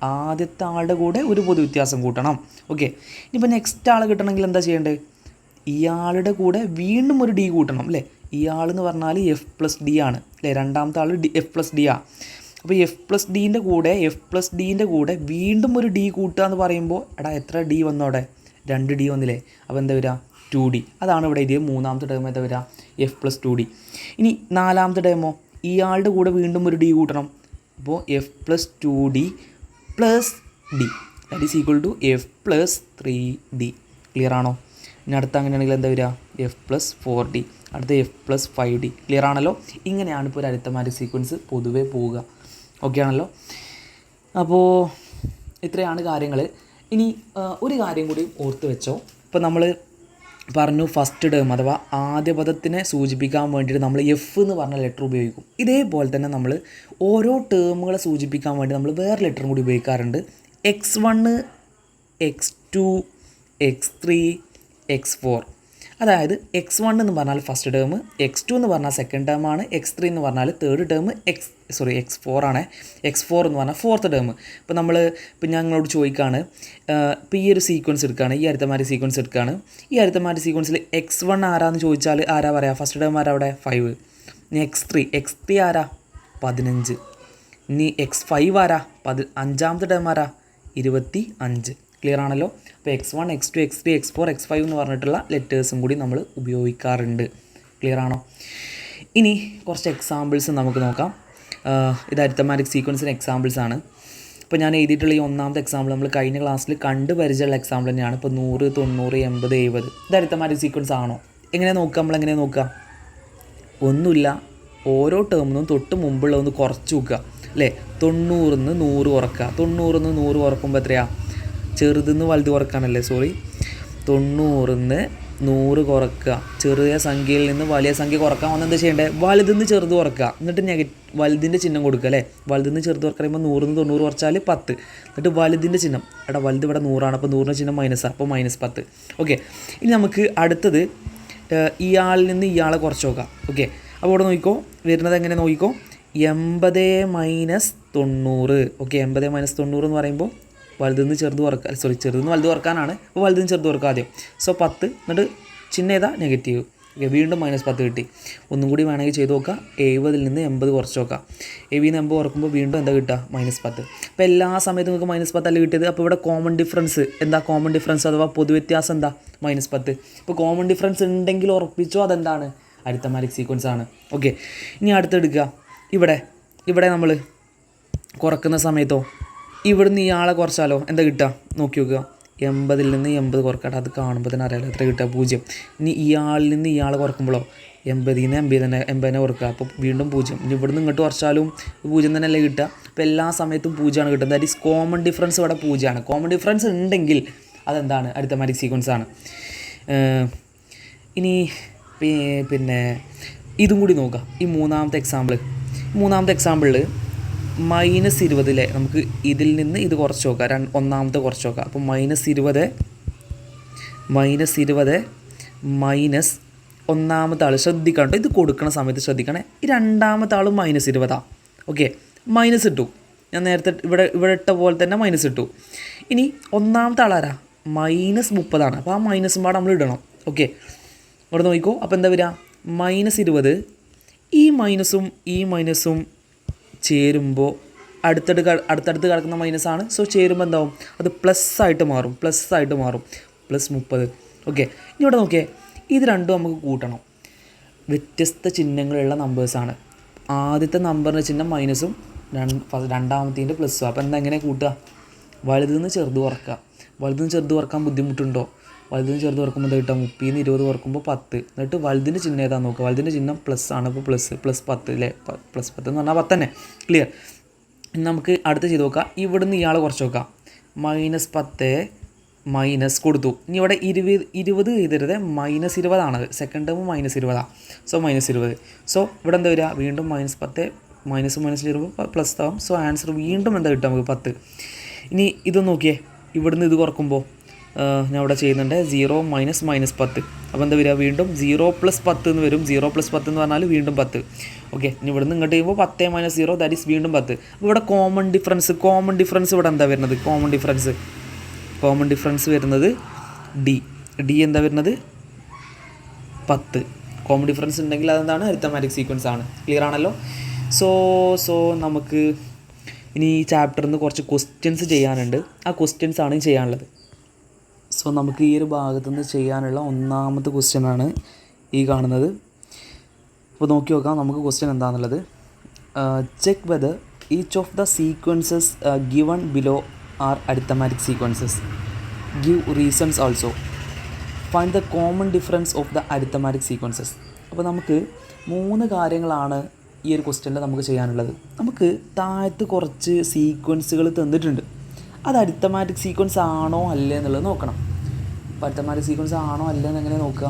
ആദ്യത്തെ ആളുടെ കൂടെ ഒരു പൊതുവ്യത്യാസം കൂട്ടണം. ഓക്കെ, ഇനിയിപ്പോൾ നെക്സ്റ്റ് ആൾ കിട്ടണമെങ്കിൽ എന്താ ചെയ്യേണ്ടത്? ഇയാളുടെ കൂടെ വീണ്ടും ഒരു ഡി കൂട്ടണം അല്ലേ. ഇയാളെന്ന് പറഞ്ഞാൽ F+D ആണ് അല്ലേ. രണ്ടാമത്തെ ആൾ F+D ആണ്. അപ്പോൾ F+Dൻ്റെ കൂടെ വീണ്ടും ഒരു ഡി കൂട്ടുക എന്ന് പറയുമ്പോൾ എത്ര ഡി വന്നു അവിടെ? 2 ഡി വന്നില്ലേ. അപ്പോൾ എന്താ വരിക? 2D. അതാണ് ഇവിടെ ഇത് മൂന്നാമത്തെ ടേം എന്താ വരിക? F+2D. ഇനി നാലാമത്തെ ടേമോ? ഇയാളുടെ കൂടെ വീണ്ടും ഒരു ഡി കൂട്ടണം. അപ്പോൾ F+2D + D that is equal to F+3D. Clear ആണോ? ഇനി അടുത്ത അങ്ങനെയാണെങ്കിൽ എന്താ വരിക? F+4D. അടുത്ത F+5D. ക്ലിയർ ആണല്ലോ? ഇങ്ങനെയാണ് ഇപ്പോൾ ഒരു അരിത്തമാറ്റിക് സീക്വൻസ് പൊതുവേ പോവുക. ഓക്കെ ആണല്ലോ? അപ്പോൾ ഇത്രയാണ് കാര്യങ്ങൾ. ഇനി ഒരു കാര്യം കൂടി ഓർത്ത് വെച്ചോ. ഇപ്പോൾ നമ്മൾ പറഞ്ഞു ഫസ്റ്റ് ടേം അഥവാ ആദ്യ പദത്തിനെ സൂചിപ്പിക്കാൻ വേണ്ടിയിട്ട് നമ്മൾ എഫ് എന്ന് പറഞ്ഞ ലെറ്റർ ഉപയോഗിക്കും. ഇതേപോലെ തന്നെ നമ്മൾ ഓരോ ടേമുകളെ സൂചിപ്പിക്കാൻ വേണ്ടി നമ്മൾ വേറെ ലെറ്ററും കൂടി ഉപയോഗിക്കാറുണ്ട്. X1, X2, X3, X4. അതായത് X1 എന്ന് പറഞ്ഞാൽ ഫസ്റ്റ് ടേം, X2 എന്ന് പറഞ്ഞാൽ സെക്കൻഡ് ടേമാണ്, X3 എന്ന് പറഞ്ഞാൽ തേർഡ് ടേം, X4 ആണ്, X4 എന്ന് പറഞ്ഞാൽ ഫോർത്ത് ടേം. ഇപ്പോൾ ഞാൻ നിങ്ങളോട് ചോദിക്കുകയാണ്, ഇപ്പോൾ ഈ ഒരു സീക്വൻസ് എടുക്കുകയാണ്, ഈ അരിത്തമാറ്റിക് സീക്വൻസ് എടുക്കുകയാണ്. ഈ അരിത്തമാറ്റിക് സീക്വൻസിൽ X1 ആരാന്ന് ചോദിച്ചാൽ ആരാ പറയുക? ഫസ്റ്റ് ടേം ആരാ അവിടെ? 5. ഇനി X3 ആരാ? 15. ഇനി X5 ആരാ? അഞ്ചാമത്തെ ടേം ആരാ? 25. ക്ലിയർ ആണല്ലോ? അപ്പോൾ X1, X2, X3, X4, X5 എന്ന് പറഞ്ഞിട്ടുള്ള ലെറ്റേഴ്സും കൂടി നമ്മൾ ഉപയോഗിക്കാറുണ്ട്. ക്ലിയർ ആണോ? ഇനി കുറച്ച് എക്സാമ്പിൾസ് നമുക്ക് നോക്കാം. ഇത് അരിത്തമാറ്റിക് സീക്വൻസിന് എക്സാമ്പിൾസാണ്. ഇപ്പോൾ ഞാൻ എഴുതിയിട്ടുള്ള ഈ ഒന്നാമത്തെ എക്സാമ്പിൾ നമ്മൾ കഴിഞ്ഞ ക്ലാസ്സിൽ കണ്ട് പരിചയമുള്ള എക്സാമ്പിൾ തന്നെയാണ്. ഇപ്പോൾ 100, 90, 80, 70 ഇത് അരിത്തമാറ്റിക് സീക്വൻസ് ആണോ? എങ്ങനെ നോക്കുക? നമ്മളെങ്ങനെ നോക്കുക? ഒന്നുമില്ല, ഓരോ ടേമിനും തൊട്ട് മുമ്പുള്ള ഒന്ന് കുറച്ച് നോക്കുക അല്ലേ. 90 100 കുറക്കുക. 90 100 കുറക്കുമ്പോൾ എത്രയാണ്? ചെറുതെന്ന് വലുത് കുറക്കാനല്ലേ, 90 100 കുറക്കുക. ചെറിയ സംഖ്യയിൽ നിന്ന് വലിയ സംഖ്യ കുറക്കാൻ വന്ന് എന്താ ചെയ്യേണ്ടത്? വലുതെന്ന് ചെറുത് കുറക്കുക. എന്നിട്ട് വലുതിൻ്റെ ചിഹ്നം കൊടുക്കുക അല്ലേ. വലുതെന്ന് ചെറുത് കുറക്കുമ്പോൾ 100 90 കുറച്ചാൽ 10. എന്നിട്ട് വലുതിൻ്റെ ചിഹ്നം, വലുത് ഇവിടെ 100 അപ്പോൾ 100ൻ്റെ ചിഹ്നം മൈനസാണ്, അപ്പോൾ -10. ഓക്കെ, ഇനി നമുക്ക് അടുത്തത് ഇയാളിൽ നിന്ന് ഇയാളെ കുറച്ച് നോക്കാം. ഓക്കെ, അപ്പോൾ ഇവിടെ നോക്കിക്കോ, വരുന്നത് എങ്ങനെ നോക്കിക്കോ? 80 - 90. ഓക്കെ, 80 - 90 എന്ന് പറയുമ്പോൾ വലുതെന്ന് ചെറുത് കുറക്കുക, ചെറുതെന്ന് വലുത് കുറക്കാനാണ്. അപ്പോൾ വലുതെന്ന് ചെറുത് കുറക്കുക ആദ്യം. 10 എന്നിട്ട് ചിഹ്നം ഏതാ? നെഗറ്റീവ്. ഓക്കെ, വീണ്ടും -10 കിട്ടി. ഒന്നും കൂടി വേണമെങ്കിൽ ചെയ്ത് നോക്കുക. 70 നിന്ന് 80 കുറച്ച് നോക്കാം. 70 നിന്ന് 80 കുറക്കുമ്പോൾ വീണ്ടും എന്താ കിട്ടുക? -10. അപ്പോൾ എല്ലാ സമയത്തും നിങ്ങൾക്ക് -10 അല്ല കിട്ടിയത്. അപ്പോൾ ഇവിടെ കോമൺ ഡിഫറൻസ് എന്താ? കോമൺ ഡിഫറൻസ് അഥവാ പൊതുവ്യത്യാസം എന്താ? -10. ഇപ്പോൾ കോമൺ ഡിഫറൻസ് ഉണ്ടെങ്കിൽ ഉറപ്പിച്ചോ അതെന്താണ്? അരിത്തമാറ്റിക് സീക്വൻസ് ആണ്. ഓക്കെ, ഇനി അടുത്തെടുക്കുക. ഇവിടെ നമ്മൾ കുറക്കുന്ന സമയത്തോ ഇവിടുന്ന് ഇയാളെ കുറച്ചാലോ എന്താ കിട്ടുക? നോക്കി നോക്കുക. 80 നിന്ന് 80 കുറക്കട്ടെ. അത് കാണുമ്പോൾ തന്നെ അറിയാലോ എത്ര കിട്ടുക? 0. ഇനി ഇയാളിൽ നിന്ന് ഇയാളെ കുറക്കുമ്പോഴോ 80 നിന്ന് 80 കുറക്കുക. അപ്പോൾ വീണ്ടും 0. ഇനി ഇവിടുന്ന് ഇങ്ങോട്ട് കുറച്ചാലും 0 തന്നെയല്ലേ കിട്ടുക. അപ്പോൾ എല്ലാ സമയത്തും 0 ആണ് കിട്ടുന്നത്. ദാറ്റ് ഈസ് കോമൺ ഡിഫറൻസ് ഇവിടെ 0 ആണ്. കോമൺ ഡിഫറൻസ് ഉണ്ടെങ്കിൽ അതെന്താണ്? അരിത്തമാറ്റിക് സീക്വൻസ് ആണ്. ഇനി പിന്നെ ഇതും കൂടി നോക്കാം. ഈ മൂന്നാമത്തെ എക്സാമ്പിളിൽ -20 നമുക്ക് ഇതിൽ നിന്ന് ഇത് കുറച്ച് നോക്കാം. ഒന്നാമത്തെ കുറച്ച് നോക്കാം. അപ്പോൾ -20 മൈനസ് ഒന്നാമത്തെ ആൾ ശ്രദ്ധിക്കണം കേട്ടോ. ഇത് കൊടുക്കുന്ന സമയത്ത് ശ്രദ്ധിക്കണേ. ഈ രണ്ടാമത്തെ ആളും -20. ഓക്കെ, മൈനസ് ഇട്ടു. ഞാൻ നേരത്തെ ഇവിടെ ഇട്ട പോലെ തന്നെ മൈനസ് ഇട്ടു. ഇനി ഒന്നാമത്തെ ആളാരാ? -30 അപ്പോൾ ആ മൈനസും പാടെ നമ്മൾ ഇടണം. ഓക്കെ, ഇവിടെ നോക്കിക്കോ. അപ്പോൾ എന്താ വരിക? -20 ഈ മൈനസും ചേരുമ്പോൾ അടുത്തടുത്ത് കിടക്കുന്ന മൈനസാണ്. സോ ചേരുമ്പോൾ എന്താവും? അത് പ്ലസ് ആയിട്ട് മാറും. +30. ഓക്കെ, ഇനി ഇവിടെ നോക്കിയേ. ഇത് രണ്ടും നമുക്ക് കൂട്ടണം. വ്യത്യസ്ത ചിഹ്നങ്ങളുള്ള നമ്പേഴ്സാണ്. ആദ്യത്തെ നമ്പറിൻ്റെ ചിഹ്നം മൈനസും രണ്ടാമത്തേൻ്റെ പ്ലസ്സും. അപ്പോൾ എങ്ങനെ കൂട്ടുക? വലുതെന്ന് ചെറുത് കുറക്കുക. വലുതെന്ന് ചെറുത് കുറക്കാൻ ബുദ്ധിമുട്ടുണ്ടോ? വലുതെന്ന് ചെറുത് കുറക്കുമ്പോൾ എന്താ കിട്ടുക? 30 - 20 കുറക്കുമ്പോൾ 10. എന്നിട്ട് വലുതിൻ്റെ ചിഹ്നം ഏതാ നോക്കുക. വലുതിൻ്റെ ചിഹ്നം പ്ലസ് ആണ്. അപ്പോൾ +10 അല്ലേ. +10 എന്ന് പറഞ്ഞാൽ 10 തന്നെ. ക്ലിയർ. ഇനി നമുക്ക് അടുത്ത് ചെയ്ത് നോക്കാം. ഇവിടുന്ന് ഇയാളെ കുറച്ച് നോക്കാം. -10 മൈനസ് കൊടുത്തു. ഇനി ഇവിടെ 20 എഴുതരുത്, -20 ആണ്. Second term -20. സോ -20. സോ ഇവിടെ എന്താ വരിക? വീണ്ടും -10 മൈനസ് മൈനസിൽ വരുമ്പോൾ പ്ലസ് ആവും. സോ ആൻസർ വീണ്ടും എന്താ കിട്ടുക നമുക്ക് 10. ഇനി ഇതൊന്ന് നോക്കിയേ, ഇവിടുന്ന് ഇത് കുറക്കുമ്പോൾ ഞാൻ ഇവിടെ ചെയ്യുന്നുണ്ട് 0 മൈനസ് -10. അപ്പോൾ എന്താ വരിക, വീണ്ടും 0 + 10 എന്ന് വരും. 0 + 10 എന്ന് പറഞ്ഞാൽ വീണ്ടും 10. ഓക്കെ, ഇനി ഇവിടുന്ന് ഇങ്ങോട്ട് ചെയ്യുമ്പോൾ 10 - 0 ദാറ്റ് ഈസ് വീണ്ടും 10. അപ്പോൾ ഇവിടെ കോമൺ ഡിഫറൻസ് ഇവിടെ എന്താ വരുന്നത്, കോമൺ ഡിഫറൻസ് വരുന്നത് ഡി എന്താ വരുന്നത് 10. കോമൺ ഡിഫറൻസ് ഉണ്ടെങ്കിൽ അതെന്താണ്, അരിത്തമാറ്റിക് സീക്വൻസ് ആണ്. ക്ലിയർ ആണല്ലോ. സോ നമുക്ക് ഇനി ഈ ചാപ്റ്ററിൽ നിന്ന് കുറച്ച് ക്വസ്റ്റ്യൻസ് ചെയ്യാനുണ്ട്. ആ ക്വസ്റ്റ്യൻസ് ആണ് ചെയ്യാനുള്ളത്. സോ നമുക്ക് ഈ ഒരു ഭാഗത്തു നിന്ന് ചെയ്യാനുള്ള ഒന്നാമത്തെ ക്വസ്റ്റ്യനാണ് ഈ കാണുന്നത്. അപ്പോൾ നോക്കി നോക്കാം നമുക്ക് ക്വസ്റ്റ്യൻ എന്താണെന്നുള്ളത്. Check whether each of the sequences given below are arithmetic sequences. Give reasons also. Find the common difference of the arithmetic sequences. അപ്പോൾ നമുക്ക് 3 കാര്യങ്ങളാണ് ഈ ഒരു ക്വസ്റ്റ്യനിൽ നമുക്ക് ചെയ്യാനുള്ളത്. നമുക്ക് താഴത്ത് കുറച്ച് സീക്വൻസുകൾ തന്നിട്ടുണ്ട്. അത് അരിത്തമാറ്റിക് സീക്വൻസ് ആണോ അല്ലേ എന്നുള്ളത് നോക്കണം. അപ്പോൾ അരിത്തമാറ്റിക് സീക്വൻസ് ആണോ അല്ലേ എന്ന് എങ്ങനെ നോക്കുക,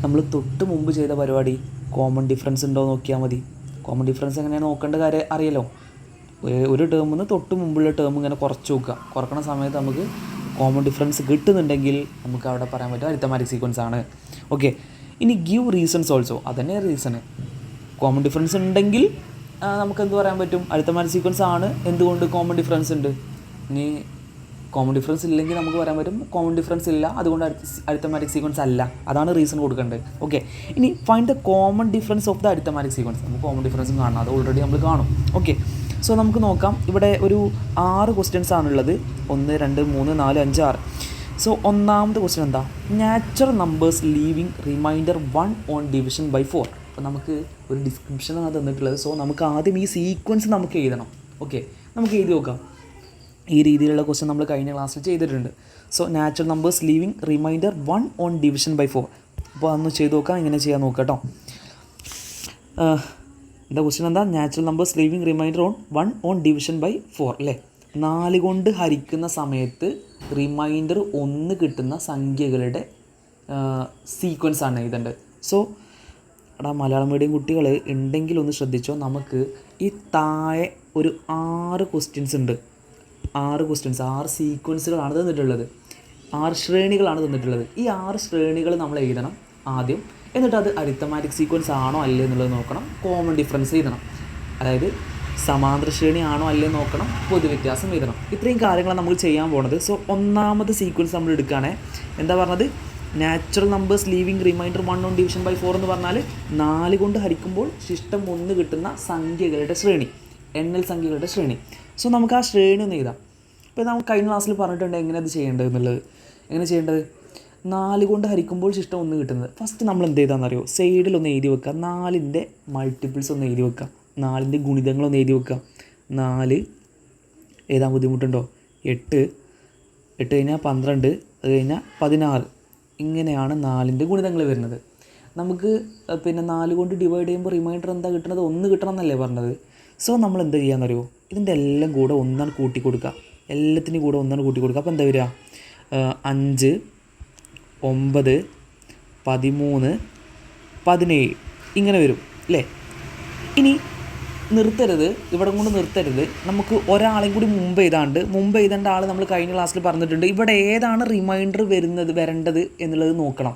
നമ്മൾ തൊട്ട് മുമ്പ് ചെയ്ത പരിപാടി കോമൺ ഡിഫറൻസ് ഉണ്ടോ നോക്കിയാൽ മതി. കോമൺ ഡിഫറൻസ് എങ്ങനെയാണ് നോക്കേണ്ട കാര്യം അറിയാലോ. ഒരു ടേമിൽ നിന്ന് തൊട്ട് മുമ്പുള്ള ടേം ഇങ്ങനെ കുറച്ച് നോക്കുക. കുറക്കണ സമയത്ത് നമുക്ക് കോമൺ ഡിഫറൻസ് കിട്ടുന്നുണ്ടെങ്കിൽ നമുക്ക് അവിടെ പറയാൻ പറ്റും അരിത്തമാറ്റിക് സീക്വൻസ് ആണ്. ഓക്കെ, ഇനി ഗിവ് റീസൺസ് ഓൾസോ. അതന്നെ റീസണ്. കോമൺ ഡിഫറൻസ് ഉണ്ടെങ്കിൽ നമുക്ക് എന്ത് പറയാൻ പറ്റും, അരിത്തമാറ്റിക് സീക്വൻസ് ആണ്. എന്തുകൊണ്ട് കോമൺ ഡിഫറൻസ് ഉണ്ട്. ഇനി കോമൺ ഡിഫറൻസ് ഇല്ലെങ്കിൽ നമുക്ക് പറയാൻ പറ്റും കോമൺ ഡിഫറൻസ് ഇല്ല, അതുകൊണ്ട് അരിത്തമാറ്റിക് സീക്വൻസ് അല്ല. അതാണ് റീസൺ കൊടുക്കേണ്ടത്. ഓക്കെ, ഇനി find the common difference of the arithmetic sequence. നമുക്ക് കോമൺ ഡിഫറൻസും കാണണം, അത് ഓൾറെഡി നമ്മൾ കാണും. ഓക്കെ, സോ നമുക്ക് നോക്കാം. ഇവിടെ ഒരു 6 ക്വസ്റ്റ്യൻസ് ആണുള്ളത്. 1 2 3 4 5 6. സോ ഒന്നാമത്തെ ക്വസ്റ്റ്യൻ എന്താ, natural numbers leaving remainder 1 on division by 4. അപ്പോൾ നമുക്ക് ഒരു ഡിസ്ക്രിപ്ഷനാണ് തന്നിട്ടുള്ളത്. സോ നമുക്ക് ആദ്യം ഈ സീക്വൻസ് നമുക്ക് എഴുതണം. ഓക്കെ, നമുക്ക് എഴുതി നോക്കാം. ഈ രീതിയിലുള്ള ക്വസ്റ്റ്യൻ നമ്മൾ കഴിഞ്ഞ ക്ലാസ്സിൽ ചെയ്തിട്ടുണ്ട്. So natural numbers leaving remainder 1 on division by 4. അപ്പോൾ അതൊന്ന് ചെയ്ത് നോക്കാം, ഇങ്ങനെ ചെയ്യാൻ നോക്കാം കേട്ടോ. എന്താ ക്വസ്റ്റ്യൻ എന്താ, natural numbers leaving remainder 1 on division by 4 അല്ലേ. 4 കൊണ്ട് ഹരിക്കുന്ന സമയത്ത് റിമൈൻഡർ 1 കിട്ടുന്ന സംഖ്യകളുടെ സീക്വൻസ് ആണ് എഴുതേണ്ടത്. സോ മലയാളം മീഡിയം കുട്ടികൾ ഉണ്ടെങ്കിൽ ഒന്ന് ശ്രദ്ധിച്ചോ. നമുക്ക് ഈ താഴെ ഒരു 6 ക്വസ്റ്റ്യൻസ് ഉണ്ട്. 6 സീക്വൻസുകളാണ് തന്നിട്ടുള്ളത്. 6 ശ്രേണികളാണ് തന്നിട്ടുള്ളത്. ഈ 6 ശ്രേണികൾ നമ്മൾ എഴുതണം ആദ്യം. എന്നിട്ട് അത് അരിത്തമാറ്റിക് സീക്വൻസ് ആണോ അല്ലേ എന്നുള്ളത് നോക്കണം. കോമൺ ഡിഫറൻസ് എഴുതണം. അതായത് സമാന്തര ശ്രേണി ആണോ അല്ലേ നോക്കണം. പൊതുവ്യത്യാസം എഴുതണം. ഇത്രയും കാര്യങ്ങളാണ് നമ്മൾ ചെയ്യാൻ പോകുന്നത്. സോ ഒന്നാമത്തെ സീക്വൻസ് നമ്മൾ എടുക്കുകയാണെ എന്താ പറഞ്ഞത്, natural numbers leaving remainder 1 on division by 4 എന്ന് പറഞ്ഞാൽ 4 കൊണ്ട് ഹരിക്കുമ്പോൾ ശിഷ്ടം 1 കിട്ടുന്ന സംഖ്യകളുടെ ശ്രേണി, എണ്ണൽ സംഖ്യകളുടെ ശ്രേണി. സോ നമുക്ക് ആ ശ്രേണി ഒന്ന് എഴുതാം. ഇപ്പോൾ നമുക്ക് കഴിഞ്ഞ ക്ലാസ്സിൽ പറഞ്ഞിട്ടുണ്ട് എങ്ങനെ അത് ചെയ്യേണ്ടത് എന്നുള്ളത്. എങ്ങനെ ചെയ്യേണ്ടത്, 4 കൊണ്ട് ഹരിക്കുമ്പോൾ ശിഷ്ടം 1 കിട്ടുന്നത്. ഫസ്റ്റ് നമ്മൾ എന്ത് ചെയ്താണെന്നറിയോ, സൈഡിലൊന്ന് എഴുതി വെക്കുക. 4ൻ്റെ മൾട്ടിപ്പിൾസ് ഒന്ന് എഴുതി വെക്കുക. 4ൻ്റെ ഗുണിതങ്ങളൊന്ന് എഴുതി വെക്കുക. 4 എഴുതാൻ ബുദ്ധിമുട്ടുണ്ടോ, 8 കഴിഞ്ഞാൽ 12, അത് കഴിഞ്ഞാൽ 16. ഇങ്ങനെയാണ് 4ൻ്റെ ഗുണിതങ്ങൾ വരുന്നത്. നമുക്ക് പിന്നെ 4 കൊണ്ട് ഡിവൈഡ് ചെയ്യുമ്പോൾ റിമൈൻഡർ എന്താ കിട്ടുന്നത്, 1 കിട്ടണം എന്നല്ലേ പറഞ്ഞത്. സോ നമ്മൾ എന്താ ചെയ്യാമെന്നറിയോ, ഇതിൻ്റെ എല്ലാം കൂടെ ഒന്നാണ് കൂട്ടി കൊടുക്കുക. എല്ലാത്തിനും കൂടെ ഒന്നാണ് കൂട്ടി കൊടുക്കുക. അപ്പോൾ എന്താ വരിക, 5 9 13 17 ഇങ്ങനെ വരും അല്ലേ. ഇനി നിർത്തരുത്, ഇവിടെ കൊണ്ട് നിർത്തരുത്. നമുക്ക് ഒരാളെയും കൂടി മുമ്പ് എഴുതേണ്ട ആൾ നമ്മൾ കഴിഞ്ഞ ക്ലാസ്സിൽ പറഞ്ഞിട്ടുണ്ട്. ഇവിടെ ഏതാണ് റിമൈൻഡർ വരേണ്ടത് എന്നുള്ളത് നോക്കണം.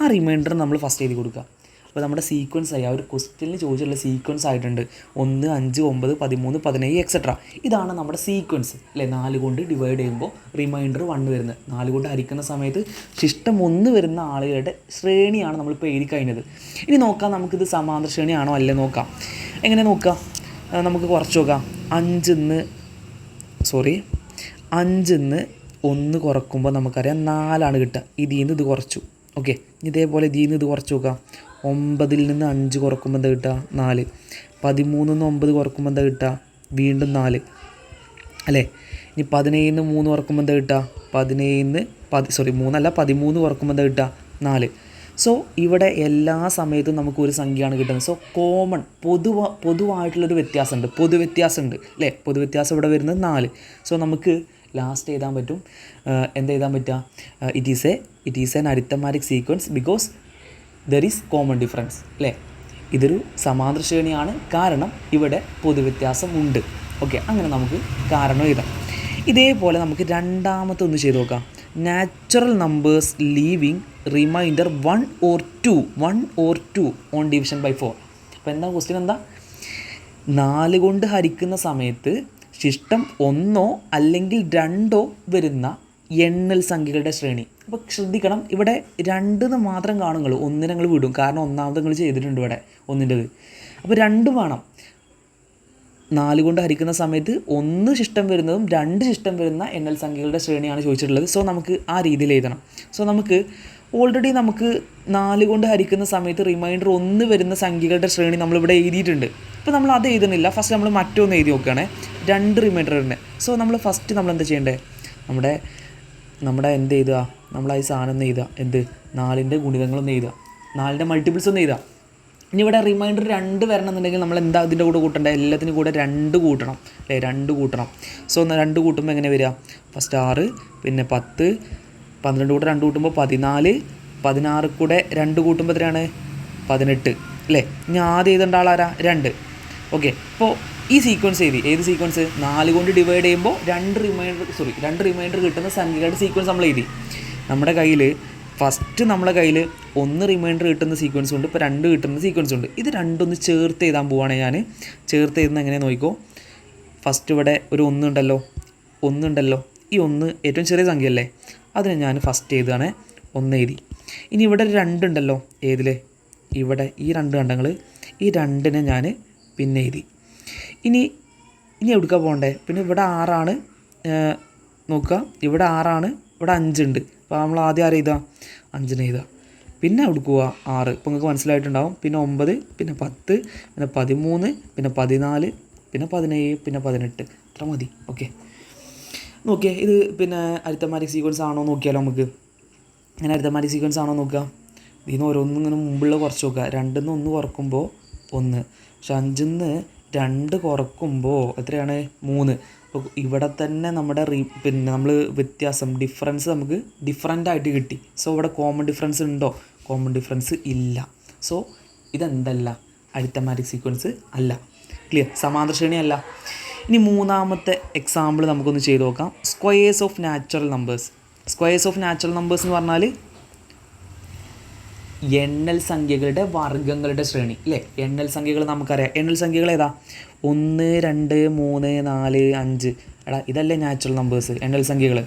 ആ റിമൈൻഡർ നമ്മൾ ഫസ്റ്റ് എഴുതി കൊടുക്കുക. അപ്പോൾ നമ്മുടെ സീക്വൻസ് ആയി, ആ ഒരു ക്വസ്റ്റ്യനിൽ ചോദിച്ചുള്ള സീക്വൻസ് ആയിട്ടുണ്ട് 1 5 9 13 17 എക്സെട്ര. ഇതാണ് നമ്മുടെ സീക്വൻസ് അല്ലേ. 4 കൊണ്ട് ഡിവൈഡ് ചെയ്യുമ്പോൾ റിമൈൻഡർ 1 വരുന്നത്. 4 കൊണ്ട് ഹരിക്കുന്ന സമയത്ത് ശിഷ്ടം 1 വരുന്ന ആളുകളുടെ ശ്രേണിയാണ് നമ്മളിപ്പോൾ എഴുതി കഴിഞ്ഞത്. ഇനി നോക്കാം നമുക്കിത് സമാന്തര ശ്രേണിയാണോ അല്ലേ നോക്കാം. എങ്ങനെ നോക്കാം, നമുക്ക് കുറച്ച് നോക്കാം. 5ന്ന് 1 കുറക്കുമ്പോൾ നമുക്കറിയാം 4 കിട്ടുക. ഇതിൽ നിന്ന് ഇത് കുറച്ചു. ഓക്കെ, ഇതേപോലെ ഇതിൽ നിന്ന് ഇത് കുറച്ച് നോക്കാം. 9ൽ നിന്ന് 5 കുറക്കുമ്പോൾ എന്താ കിട്ടുക, 4. 13ൽ നിന്ന് 9 കുറക്കുമ്പോൾ എന്താ കിട്ടുക, വീണ്ടും 4 അല്ലേ. ഇനി 17ൽ നിന്ന് 3 കുറക്കുമ്പോൾ എന്താ കിട്ടുക, 13 കുറക്കുമ്പോൾ എന്താ കിട്ടുക, 4. സോ ഇവിടെ എല്ലാ സമയത്തും നമുക്ക് ഒരു സംഖ്യയാണ് കിട്ടുന്നത്. സോ കോമൺ പൊതുവായിട്ടുള്ളൊരു വ്യത്യാസമുണ്ട്, പൊതുവ്യത്യാസമുണ്ട് അല്ലേ. പൊതുവ്യത്യാസം ഇവിടെ വരുന്നത് 4. സോ നമുക്ക് ലാസ്റ്റ് എഴുതാൻ പറ്റും. എന്താ എഴുതാൻ പറ്റുക, it is N arithmetic sequence because there is common difference അല്ലേ. ഇതൊരു സമാന്തര ശ്രേണിയാണ്, കാരണം ഇവിടെ പൊതുവ്യത്യാസം ഉണ്ട്. ഓക്കെ, അങ്ങനെ നമുക്ക് കാരണം എഴുതാം. ഇതേപോലെ നമുക്ക് രണ്ടാമത്തെ ഒന്ന് ചെയ്ത് നോക്കാം. Natural numbers leaving remainder 1 or 2 on division by 4. അപ്പോൾ എന്താ ക്വസ്റ്റ്യൻ എന്താ? 4 കൊണ്ട് ഹരിക്കുന്ന സമയത്ത് ശിഷ്ടം 1 അല്ലെങ്കിൽ 2 വരുന്ന എണ്ണൽ സംഖ്യകളുടെ ശ്രേണി. അപ്പോൾ ശ്രദ്ധിക്കണം, ഇവിടെ 2 മാത്രം കാണുങ്ങൾ, 1 നിങ്ങൾ വിടും, കാരണം ഒന്നാമത് നിങ്ങൾ ചെയ്തിട്ടുണ്ട് ഇവിടെ 1-ൻ്റെത്. അപ്പോൾ 2 വേണം. 4 കൊണ്ട് ഹരിക്കുന്ന സമയത്ത് 1 ശിഷ്ടം വരുന്നതും 2 ശിഷ്ടം വരുന്ന എണ്ണൽ സംഖ്യകളുടെ ശ്രേണിയാണ് ചോദിച്ചിട്ടുള്ളത്. സോ നമുക്ക് ആ രീതിയിൽ എഴുതണം. സോ നമുക്ക് ഓൾറെഡി നമുക്ക് 4 കൊണ്ട് ഹരിക്കുന്ന സമയത്ത് റിമൈൻഡർ 1 വരുന്ന സംഖ്യകളുടെ ശ്രേണി നമ്മളിവിടെ എഴുതിയിട്ടുണ്ട്. ഇപ്പോൾ നമ്മൾ അത് എഴുതുന്നില്ല. ഫസ്റ്റ് നമ്മൾ മറ്റൊന്ന് എഴുതി നോക്കുകയാണെ, 2 റിമൈൻഡർ വരുന്നത്. സോ നമ്മൾ ഫസ്റ്റ് നമ്മൾ എന്താ ചെയ്യേണ്ടത്? നമ്മുടെ എന്ത് എഴുതുക? നമ്മൾ ഈ സാധനം ഒന്ന് എഴുതുക. എന്ത്? 4ൻ്റെ ഗുണിതങ്ങളൊന്ന് എഴുതുക, 4ൻ്റെ മൾട്ടിപ്പിൾസ് ഒന്ന് എഴുതുക. ഇനി ഇവിടെ റിമൈൻഡർ 2 വരണമെന്നുണ്ടെങ്കിൽ നമ്മൾ എന്താ ഇതിൻ്റെ കൂടെ കൂട്ടേണ്ടത്? എല്ലാത്തിനും കൂടെ 2 കൂട്ടണം അല്ലേ? 2 കൂട്ടണം. സോ 2 കൂട്ടുമ്പോൾ എങ്ങനെ വരിക? ഫസ്റ്റ് 6, പിന്നെ 10, 12 കൂടെ 2 കൂട്ടുമ്പോൾ 14, 16 കൂടെ 2 കൂട്ടുമ്പോൾ എത്രയാണ്? 18 അല്ലേ? ഇനി ആദ്യം എഴുതേണ്ട ആളാരാ? 2. ഓക്കെ, ഇപ്പോൾ ഈ സീക്വൻസ് എഴുതി. ഏത് സീക്വൻസ്? 4 കൊണ്ട് ഡിവൈഡ് ചെയ്യുമ്പോൾ 2 റിമൈൻഡർ കിട്ടുന്ന സംഖ്യകളുടെ സീക്വൻസ് നമ്മൾ എഴുതി. നമ്മുടെ കയ്യിൽ നമ്മളെ കയ്യിൽ 1 റിമൈൻഡർ കിട്ടുന്ന സീക്വൻസ് ഉണ്ട്, ഇപ്പോൾ 2 കിട്ടുന്ന സീക്വൻസ് ഉണ്ട്. ഇത് രണ്ടൊന്ന് ചേർത്ത് എഴുതാൻ പോവുകയാണെങ്കിൽ ഞാൻ ചേർത്ത് എഴുതുന്നത് എങ്ങനെ നോക്കിക്കോ. ഫസ്റ്റ് ഇവിടെ ഒരു 1 ഉണ്ടല്ലോ. ഈ 1 ഏറ്റവും ചെറിയ സംഖ്യയല്ലേ, അതിനെ ഞാൻ ഫസ്റ്റ് എഴുതുകയാണ്, 1 എഴുതി. ഇനി ഇവിടെ ഒരു 2 ഉണ്ടല്ലോ. ഏതിൽ? ഇവിടെ ഈ 2 കണ്ടങ്ങൾ, ഈ 2നെ ഞാൻ പിന്നെ എഴുതി. ഇനി എവിടേക്കാണ് പോകണ്ടേ? പിന്നെ ഇവിടെ 6 നോക്കുക, ഇവിടെ 6, ഇവിടെ 5 ഉണ്ട്. അപ്പോൾ നമ്മൾ ആദ്യം ആരെ എഴുതുക? 5നെ എഴുതുക. പിന്നെ എവിടെ പോവുക? 6. ഇപ്പോൾ നിങ്ങൾക്ക് മനസ്സിലായിട്ടുണ്ടാവും. പിന്നെ 9, പിന്നെ 10, പിന്നെ 13, പിന്നെ 14, പിന്നെ 17, പിന്നെ 18. ഇത്ര മതി. ഓക്കെ, നോക്കിയേ, ഇത് പിന്നെ അരിത്തമാറ്റിക് സീക്വൻസ് ആണോ നോക്കിയാലോ നമുക്ക്. ഇങ്ങനെ അരിത്തമാറ്റിക് സീക്വൻസ് ആണോ നോക്കുക. ഇതിന് ഓരോന്നും ഇങ്ങനെ മുമ്പുള്ള കുറച്ച് നോക്കുക. 2-ന്ന് 1 കുറക്കുമ്പോൾ 1, പക്ഷെ 5-ന്ന് 2 കുറക്കുമ്പോൾ എത്രയാണ്? 3. അപ്പോൾ ഇവിടെ തന്നെ നമ്മുടെ പിന്നെ നമ്മൾ ഡിഫറൻസ് നമുക്ക് ഡിഫറൻ്റ് ആയിട്ട് കിട്ടി. സോ ഇവിടെ കോമൺ ഡിഫറൻസ് ഉണ്ടോ? കോമൺ ഡിഫറൻസ് ഇല്ല. സോ ഇതെന്തല്ല? അരിത്തമാറ്റിക് സീക്വൻസ് അല്ല. ക്ലിയർ? സമാന്തര ശ്രേണി അല്ല. ഇനി മൂന്നാമത്തെ എക്സാമ്പിൾ നമുക്കൊന്ന് ചെയ്ത് നോക്കാം. Squares of natural numbers. Squares of natural numbers എന്ന് പറഞ്ഞാൽ എണ്ണൽ സംഖ്യകളുടെ വർഗ്ഗങ്ങളുടെ ശ്രേണി അല്ലേ? എണ്ണൽ സംഖ്യകൾ നമുക്കറിയാം. എണ്ണൽ സംഖ്യകൾ ഏതാ? 1, 2, 3, 4, 5. ഇതല്ലേ നാച്ചുറൽ നമ്പേഴ്സ്, എണ്ണൽ സംഖ്യകൾ.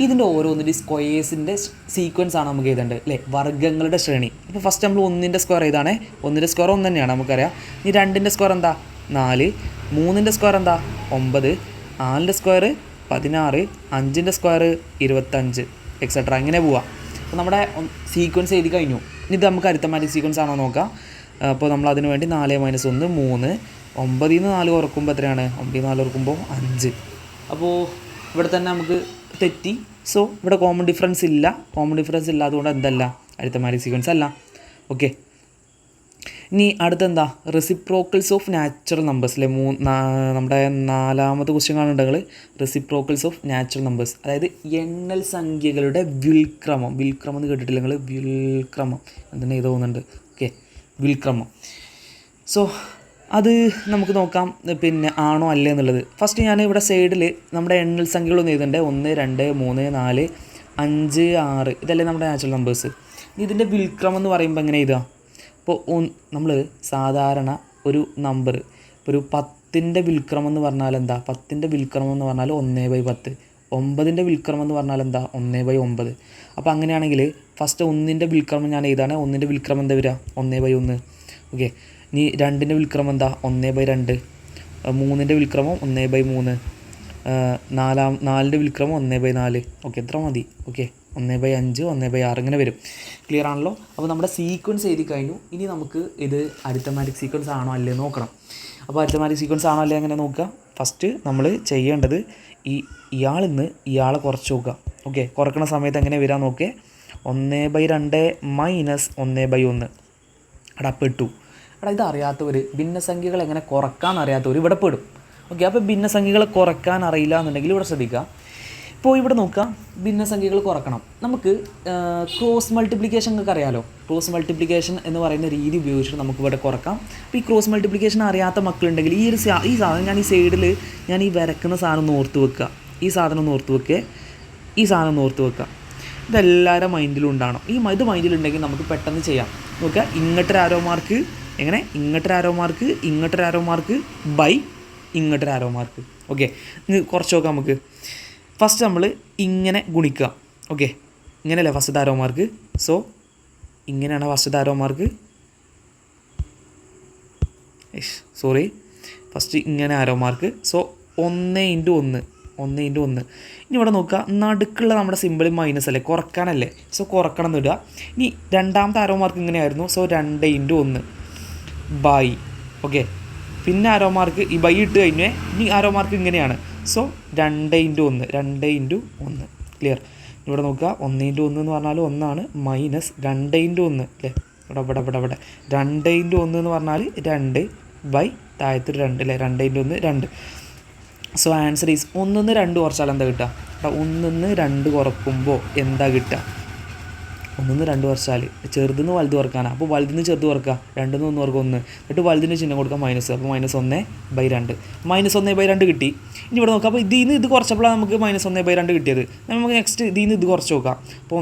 ഇതിൻ്റെ ഓരോന്നിൻ്റെ സ്ക്വയേഴ്സിൻ്റെ സീക്വൻസ് ആണ് നമുക്ക് എഴുതേണ്ടത് അല്ലേ? വർഗ്ഗങ്ങളുടെ ശ്രേണി. അപ്പോൾ ഫസ്റ്റ് നമ്മൾ 1ൻ്റെ സ്ക്വയർ എഴുതാണേ. 1ൻ്റെ സ്ക്വയർ 1 തന്നെയാണ് നമുക്കറിയാം. ഇനി 2ൻ്റെ സ്ക്വയർ എന്താ? 4. 3ൻ്റെ സ്ക്വയർ എന്താ? 9. 4ൻ്റെ സ്ക്വയർ 16. 5ൻ്റെ സ്ക്വയർ 25 എക്സെട്ര. ഇങ്ങനെ പോവാം. അപ്പോൾ നമ്മുടെ സീക്വൻസ് എഴുതി കഴിഞ്ഞു. ഇനി ഇത് നമുക്ക് അരിത്തമാറ്റിക് സീക്വൻസ് ആണോ നോക്കാം. അപ്പോൾ നമ്മൾ അതിന് വേണ്ടി 4 - 1 3. 9-ന്ന് 4 കുറക്കുമ്പോൾ എത്രയാണ്? 9-ന്ന് 4 കുറക്കുമ്പോൾ 5. അപ്പോൾ ഇവിടെ തന്നെ നമുക്ക് തെറ്റി. സോ ഇവിടെ കോമൺ ഡിഫറൻസ് ഇല്ല. കോമൺ ഡിഫറൻസ് ഇല്ലാത്തതുകൊണ്ട് എന്തല്ല? അരിത്തമാറ്റിക് സീക്വൻസ് അല്ല. ഓക്കെ, ഇനി അടുത്തെന്താ? റെസിപ്രോക്കൽസ് ഓഫ് നാച്ചുറൽ നമ്പേഴ്സ് അല്ലേ? നമ്മുടെ 4ാമത്തെ ക്വസ്റ്റ്യൻ കാണുന്നുണ്ടെങ്കിൽ റെസിപ്രോക്കൽസ് ഓഫ് നാച്ചുറൽ നമ്പേഴ്സ്, അതായത് എണ്ണൽ സംഖ്യകളുടെ വിൽക്രമം എന്ന് കേട്ടിട്ടില്ല നിങ്ങൾ? വിൽക്രമം എന്തിനാ ഇത് തോന്നുന്നുണ്ട്. ഓക്കെ, വിൽക്രമം. സോ അത് നമുക്ക് നോക്കാം, പിന്നെ ആണോ അല്ലേ എന്നുള്ളത്. ഫസ്റ്റ് ഞാൻ ഇവിടെ സൈഡിൽ നമ്മുടെ എണ്ണൽ സംഖ്യകളൊന്നും എഴുതണ്ടേ. 1, 2, 3, 4, 5, 6 ഇതല്ലേ നമ്മുടെ നാച്ചുറൽ നമ്പേഴ്സ്. ഇതിൻ്റെ വിൽക്രമം എന്ന് പറയുമ്പോൾ എങ്ങനെ എഴുതുക? ഇപ്പോൾ നമ്മൾ സാധാരണ ഒരു നമ്പർ, ഇപ്പോൾ ഒരു 10ൻ്റെ വിൽക്രമം എന്ന് പറഞ്ഞാൽ എന്താ? 10ൻ്റെ വിൽക്രമം എന്ന് പറഞ്ഞാൽ 1/10. 9ൻ്റെ വിൽക്രമം എന്ന് പറഞ്ഞാൽ എന്താ? 1/9. അപ്പോൾ അങ്ങനെയാണെങ്കിൽ ഫസ്റ്റ് 1ൻ്റെ വിൽക്രമം ഞാൻ എഴുതാണ്. 1ൻ്റെ വിൽക്രമം എന്താ വരിക? 1/1. ഓക്കെ, ഇനി 2ൻ്റെ വിൽക്രമം എന്താ? 1/2. 3ൻ്റെ വിൽക്രമം 1/3. 4ൻ്റെ വിൽക്രമം 1/4. ഓക്കെ, എത്ര മതി? ഓക്കെ, 1/5, 1/6 ഇങ്ങനെ വരും. ക്ലിയർ ആണല്ലോ? അപ്പോൾ നമ്മുടെ സീക്വൻസ് എഴുതി കഴിഞ്ഞു. ഇനി നമുക്ക് ഇത് അരിത്തമാറ്റിക് സീക്വൻസ് ആണോ അല്ലേ നോക്കണം. അപ്പോൾ അരിത്തമാറ്റിക് സീക്വൻസ് ആണോ അല്ലേ അങ്ങനെ നോക്കുക. ഫസ്റ്റ് നമ്മൾ ചെയ്യേണ്ടത് ഇയാളിൽ നിന്ന് ഇയാളെ കുറച്ച് നോക്കുക. ഓക്കെ, കുറയ്ക്കുന്ന സമയത്ത് എങ്ങനെ വരാൻ നോക്കേ. 1/2 മൈനസ് 1/1. പെട്ടു. ഇത് അറിയാത്തവർ, ഭിന്നസംഖ്യകൾ എങ്ങനെ കുറക്കാൻ അറിയാത്തവർ ഇവിടെ പെടും. ഓക്കെ, അപ്പോൾ ഭിന്നസംഖ്യകളെ കുറക്കാൻ അറിയില്ല എന്നുണ്ടെങ്കിൽ ഇവിടെ ശ്രദ്ധിക്കുക. ഇപ്പോൾ ഇവിടെ നോക്കുക, ഭിന്നസംഖ്യകൾ കുറക്കണം. നമുക്ക് ക്രോസ് മൾട്ടിപ്ലിക്കേഷൻ നിങ്ങൾക്ക് അറിയാമല്ലോ. ക്രോസ് മൾട്ടിപ്ലിക്കേഷൻ എന്ന് പറയുന്ന രീതി ഉപയോഗിച്ചിട്ട് നമുക്ക് ഇവിടെ കുറക്കാം. അപ്പോൾ ഈ ക്രോസ് മൾട്ടിപ്ലിക്കേഷൻ അറിയാത്ത മക്കളുണ്ടെങ്കിൽ ഈ സാധനം ഞാൻ ഈ സൈഡിൽ ഞാൻ ഈ വരക്കുന്ന സാധനം ഒന്ന് ഓർത്ത് വെക്കുക. ഈ സാധനം ഒന്ന് ഓർത്ത് വെക്കുക. ഈ സാധനം ഒന്ന് ഓർത്ത് വെക്കുക. ഇതെല്ലാവരുടെ മൈൻഡിലും ഉണ്ടാവണം. ഇത് മൈൻഡിലുണ്ടെങ്കിൽ നമുക്ക് പെട്ടെന്ന് ചെയ്യാം. നോക്കുക, ഇങ്ങോട്ടൊരു ആരോ മാർക്ക്, എങ്ങനെ ഇങ്ങോട്ടൊരു ആരോ മാർക്ക്, ഇങ്ങോട്ടൊരു ആരോ മാർക്ക്, ബൈ ഇങ്ങോട്ടൊരു ആരോ മാർക്ക്. ഓക്കെ, കുറച്ച് നോക്കാം നമുക്ക്. ഫസ്റ്റ് നമ്മൾ ഇങ്ങനെ ഗുണിക്കുക. ഓക്കെ, ഇങ്ങനെയല്ലേ ഫസ്റ്റത്തെ ആരോ മാർക്ക്. സോ ഇങ്ങനെയാണ് ഫസ്റ്റത്തെ ആരോ മാർക്ക്. സോറി, ഫസ്റ്റ് ഇങ്ങനെ ആരോ മാർക്ക്. സോ 1 × 1 ഇനി ഇവിടെ നോക്കുക, നടുക്കുള്ള നമ്മുടെ സിമ്പിൾ മൈനസ് അല്ലേ, കുറക്കാനല്ലേ. സോ കുറക്കണം എന്ന് ഇടുക. ഇനി രണ്ടാമത്തെ ആരോ മാർക്ക് ഇങ്ങനെയായിരുന്നു. So 2 × 1 by. ഓക്കെ, പിന്നെ ആരോ മാർക്ക് ഈ ബൈ ഇട്ട് കഴിഞ്ഞേ ഇനി ആരോ മാർക്ക് ഇങ്ങനെയാണ്. So 2 × 1 clear. ഇവിടെ നോക്കുക, 1 × 1 എന്ന് പറഞ്ഞാൽ 1 മൈനസ് 2 × 1 അല്ലേ, ഇവിടെ 2 × 1 എന്ന് പറഞ്ഞാൽ 2 ബൈ താഴത്തൊരു 2 അല്ലേ, 2 × 1 2. സോ ആൻസർ ഈസ് 1 ന്ന് 2 കുറച്ചാൽ എന്താ കിട്ടുക? 1 ന്ന് 2 കുറക്കുമ്പോൾ എന്താ കിട്ടുക? 1 ന്ന് 2 കുറച്ചാൽ ചെറുതിന്ന് വലുത് കുറക്കാനാണ്. അപ്പോൾ വലുതിന്ന് ചെറുത് കുറക്കുക, 2 ന്ന് 1 കുറക്കുക 1, എന്നിട്ട് വലുതിന് ചിഹ്നം കൊടുക്കുക മൈനസ്. അപ്പോൾ -1/2 -1/2 കിട്ടി. ഇനി ഇവിടെ നോക്കാം, അപ്പോൾ ഇതിന്ന് ഇത് കുറച്ചപ്പോഴാണ് നമുക്ക് -1/2 കിട്ടിയത്. നമുക്ക് നെക്സ്റ്റ് ഇതിന്ന് ഇത് കുറച്ച് നോക്കാം. അപ്പോൾ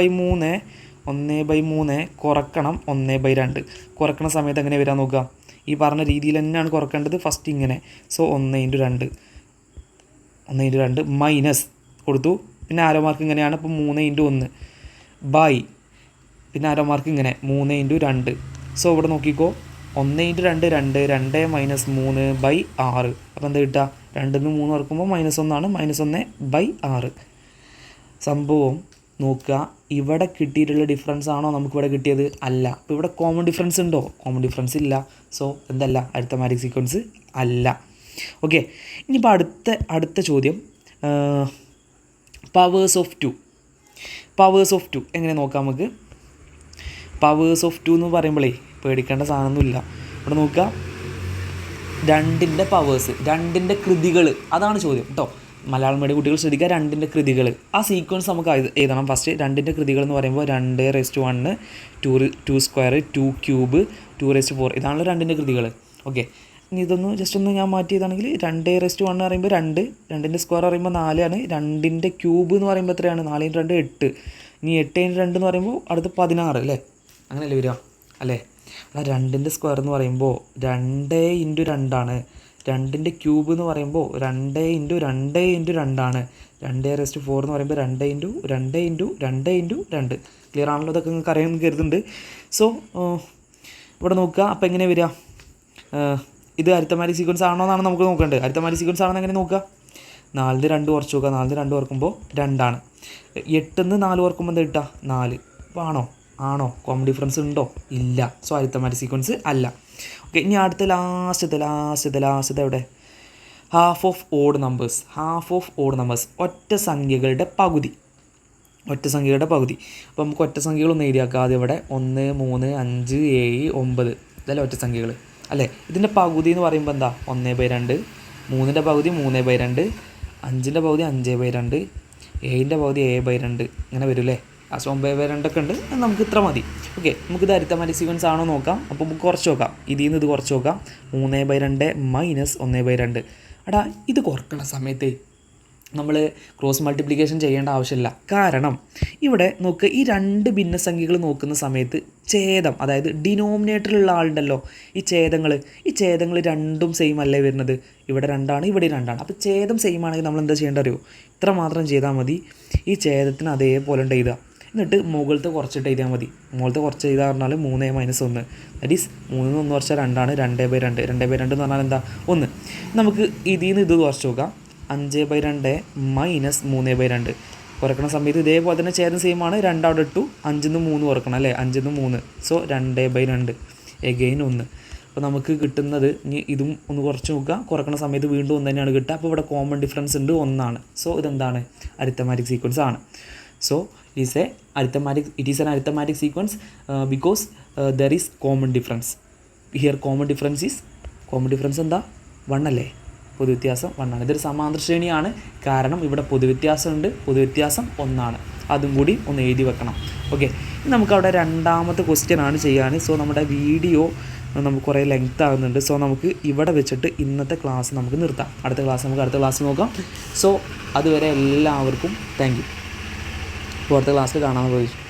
1/3 കുറക്കണം 1/2. കുറക്കണ സമയത്ത് എങ്ങനെ വരാൻ നോക്കുക? ഈ പറഞ്ഞ രീതിയിൽ തന്നെയാണ് കുറക്കേണ്ടത്. ഫസ്റ്റ് ഇങ്ങനെ. സോ 1 × 2 മൈനസ് കൊടുത്തു. പിന്നെ ആരോ മാർക്ക് ഇങ്ങനെയാണ്. അപ്പോൾ 3 × 1 ബൈ, പിന്നെ ആരോ മാർക്ക് ഇങ്ങനെ 3 × 2. സോ ഇവിടെ നോക്കിക്കോ, 1 × 2 2, 2 - 3/6. അപ്പോൾ എന്താ കിട്ടുക? 2 ന്ന് 3 കുറക്കുമ്പോൾ -1 -1/6. സംഭവം നോക്കുക, ഇവിടെ കിട്ടിയിട്ടുള്ള ഡിഫറൻസ് ആണോ നമുക്കിവിടെ കിട്ടിയത്? അല്ല. അപ്പോൾ ഇവിടെ കോമൺ ഡിഫറൻസ് ഉണ്ടോ? കോമൺ ഡിഫറൻസ് ഇല്ല. സോ എന്തല്ല? അരിത്തമാറ്റിക് സീക്വൻസ് അല്ല. ഓക്കെ, ഇനിയിപ്പോൾ അടുത്ത ചോദ്യം, പവേഴ്സ് ഓഫ് 2 എങ്ങനെ നോക്കാം നമുക്ക്? പവേഴ്സ് ഓഫ് 2 എന്ന് പറയുമ്പോഴേ പേടിക്കേണ്ട സാധനമൊന്നുമില്ല. ഇവിടെ നോക്കുക, 2ൻ്റെ പവേഴ്സ്, 2ൻ്റെ കൃതികൾ, അതാണ് ചോദ്യം കേട്ടോ. മലയാളം മീഡിയം കുട്ടികൾ ശ്രദ്ധിക്കുക, 2ൻ്റെ കൃതികൾ. ആ സീക്വൻസ് നമുക്ക് എഴുതണം. ഫസ്റ്റ് 2ൻ്റെ കൃതികൾ എന്ന് പറയുമ്പോൾ 2^1, 2² 2³ 2^4, ഇതാണല്ലോ 2ൻ്റെ കൃതികൾ. ഓക്കെ, ഇനി ഇതൊന്ന് ജസ്റ്റ് ഒന്ന് ഞാൻ മാറ്റിയതാണെങ്കിൽ 2^1 പറയുമ്പോൾ 2, 2ൻ്റെ സ്ക്വയർ പറയുമ്പോൾ 4 ആണ്, 2ൻ്റെ ക്യൂബ് എന്ന് പറയുമ്പോൾ എത്രയാണ്? 4 × 2 8. ഇനി 8 × 2 എന്ന് പറയുമ്പോൾ അടുത്ത് 16 അല്ലേ, അങ്ങനെയല്ലേ വരിക അല്ലേ? അല്ല, 2ൻ്റെ സ്ക്വയർ എന്ന് പറയുമ്പോൾ 2 × 2 ആണ്. 2ൻ്റെ ക്യൂബ് എന്ന് പറയുമ്പോൾ 2 × 2 × 2 ആണ്. 2^4 എന്ന് പറയുമ്പോൾ 2 × 2 × 2 × 2. ക്ലിയർ ആണല്ലോ? ഇതൊക്കെ നിങ്ങൾക്ക് അറിയാമെന്ന് കരുതുന്നുണ്ട്. സോ ഇവിടെ നോക്കുക, അപ്പോൾ എങ്ങനെ വരിക? ഇത് അരിത്തമാറ്റിക് സീക്വൻസ് ആണോ എന്നാണ് നമുക്ക് നോക്കേണ്ടത്. അരിത്തമാറ്റിക് സീക്വൻസ് ആണെന്ന് എങ്ങനെ നോക്കുക? 4 ന്ന് 2 കുറച്ച് നോക്കുക. 4 ന്ന് 2 കുറക്കുമ്പോൾ 2 ആണ്. 8 ന്ന് 4 കുറക്കുമ്പോൾ എന്താ കിട്ടുക? 4. അപ്പോൾ ആണോ? കോമൺ ഡിഫറൻസ് ഉണ്ടോ? ഇല്ല. സോ അരിത്തമാറ്റിക് സീക്വൻസ് അല്ല. ഓക്കെ, ഇനി അടുത്ത ലാസ്റ്റത്തെ എവിടെ? ഹാഫ് ഓഫ് ഓഡ് നമ്പേഴ്സ്, ഒറ്റ സംഖ്യകളുടെ പകുതി. അപ്പോൾ നമുക്ക് ഒറ്റ സംഖ്യകളൊന്നും എഴുതിയാക്കാം. ആദ്യം ഇവിടെ 1 3 5 7 9 ഇതല്ലേ ഒറ്റ സംഖ്യകൾ അല്ലേ? ഇതിൻ്റെ പകുതി എന്ന് പറയുമ്പോൾ എന്താ? 1/2. 3ൻ്റെ പകുതി 3/2, 5ൻ്റെ പകുതി 5/2, 7ൻ്റെ പകുതി 7/2, ഇങ്ങനെ വരും അല്ലേ? ലാസ്റ്റ് 9/2 ഒക്കെ ഉണ്ട്. നമുക്ക് ഇത്ര മതി. ഓക്കെ, നമുക്കിത് അരിത്തമാറ്റിക് സീക്വൻസ് ആണോ നോക്കാം. അപ്പോൾ നമുക്ക് കുറച്ച് നോക്കാം. ഇതിൽ നിന്ന് ഇത് കുറച്ച് നോക്കാം. 3/2 - 1/2. എടാ, ഇത് കുറക്കണ സമയത്ത് നമ്മൾ ക്രോസ് മൾട്ടിപ്ലിക്കേഷൻ ചെയ്യേണ്ട ആവശ്യമില്ല. കാരണം ഇവിടെ നോക്ക്, ഈ 2 ഭിന്നസംഖ്യകൾ നോക്കുന്ന സമയത്ത് ഛേദം, അതായത് ഡിനോമിനേറ്ററിലുള്ള ആളുണ്ടല്ലോ, ഈ ഛേദങ്ങൾ രണ്ടും സെയിം അല്ലേ വരുന്നത്? ഇവിടെ 2 ആണ്, ഇവിടെ 2 ആണ്. അപ്പോൾ ഛേദം സെയിം ആണെങ്കിൽ നമ്മൾ എന്താ ചെയ്യേണ്ടത് അറിയോ? ഇത്ര മാത്രം ചെയ്താൽ മതി. ഈ ഛേദത്തിന് അതേപോലെ ഉണ്ട് എഴുതുക. എന്നിട്ട് മുകളിലത്തെ കുറച്ചിട്ട് എഴുതിയാൽ മതി. മുകളിലത്തെ കുറച്ച് എഴുതാൻ പറഞ്ഞാൽ 3 - 1, ദാറ്റ് ഈസ് 3 ന്ന് 1 കുറച്ചാൽ 2 ആണ്. 2/2 എന്ന് പറഞ്ഞാൽ എന്താ? 1. നമുക്ക് ഇതിൽ നിന്ന് ഇത് കുറച്ച് നോക്കാം. 5/2 - 3/2 കുറക്കണ സമയത്ത് ഇതേപോലെ തന്നെ ഛേദം സെയിം ആണ്. 2 അവിടെ ഇട്ടു, 5 ന്ന് 3 കുറക്കണം അല്ലേ? 5 ന്ന് 3. So 2/2 again 1. അപ്പോൾ നമുക്ക് കിട്ടുന്നത്, ഇനി ഇതും ഒന്ന് കുറച്ച് നോക്കുക. കുറക്കണ സമയത്ത് വീണ്ടും 1 തന്നെയാണ് കിട്ടുക. അപ്പോൾ ഇവിടെ കോമൺ ഡിഫറൻസ് ഉണ്ട്, 1 ആണ്. സോ ഇതെന്താണ്? അരിത്തമാറ്റിക് സീക്വൻസ് ആണ്. So it is an arithmetic sequence because there is common difference. Here common difference എന്താ? 1 അല്ലേ? പൊതുവ്യത്യാസം 1 ആണ്. ഇതൊരു സമാന്തര ശ്രേണിയാണ്, കാരണം ഇവിടെ പൊതുവ്യത്യാസമുണ്ട്, പൊതുവ്യത്യാസം 1 അതും കൂടി ഒന്ന് എഴുതി വെക്കണം. ഓക്കെ, നമുക്കവിടെ രണ്ടാമത്തെ ക്വസ്റ്റ്യൻ ആണ് ചെയ്യാൻ. സോ നമ്മുടെ വീഡിയോ നമുക്ക് കുറേ ലെങ്ത് ആകുന്നുണ്ട്. സോ നമുക്ക് ഇവിടെ വെച്ചിട്ട് ഇന്നത്തെ ക്ലാസ് നമുക്ക് നിർത്താം. അടുത്ത ക്ലാസ് നോക്കാം. സോ അതുവരെ എല്ലാവർക്കും താങ്ക് യു. അപ്പോൾ അടുത്ത ക്ലാസ്സിൽ കാണാമെന്ന് പ്രതീക്ഷിക്കുന്നു.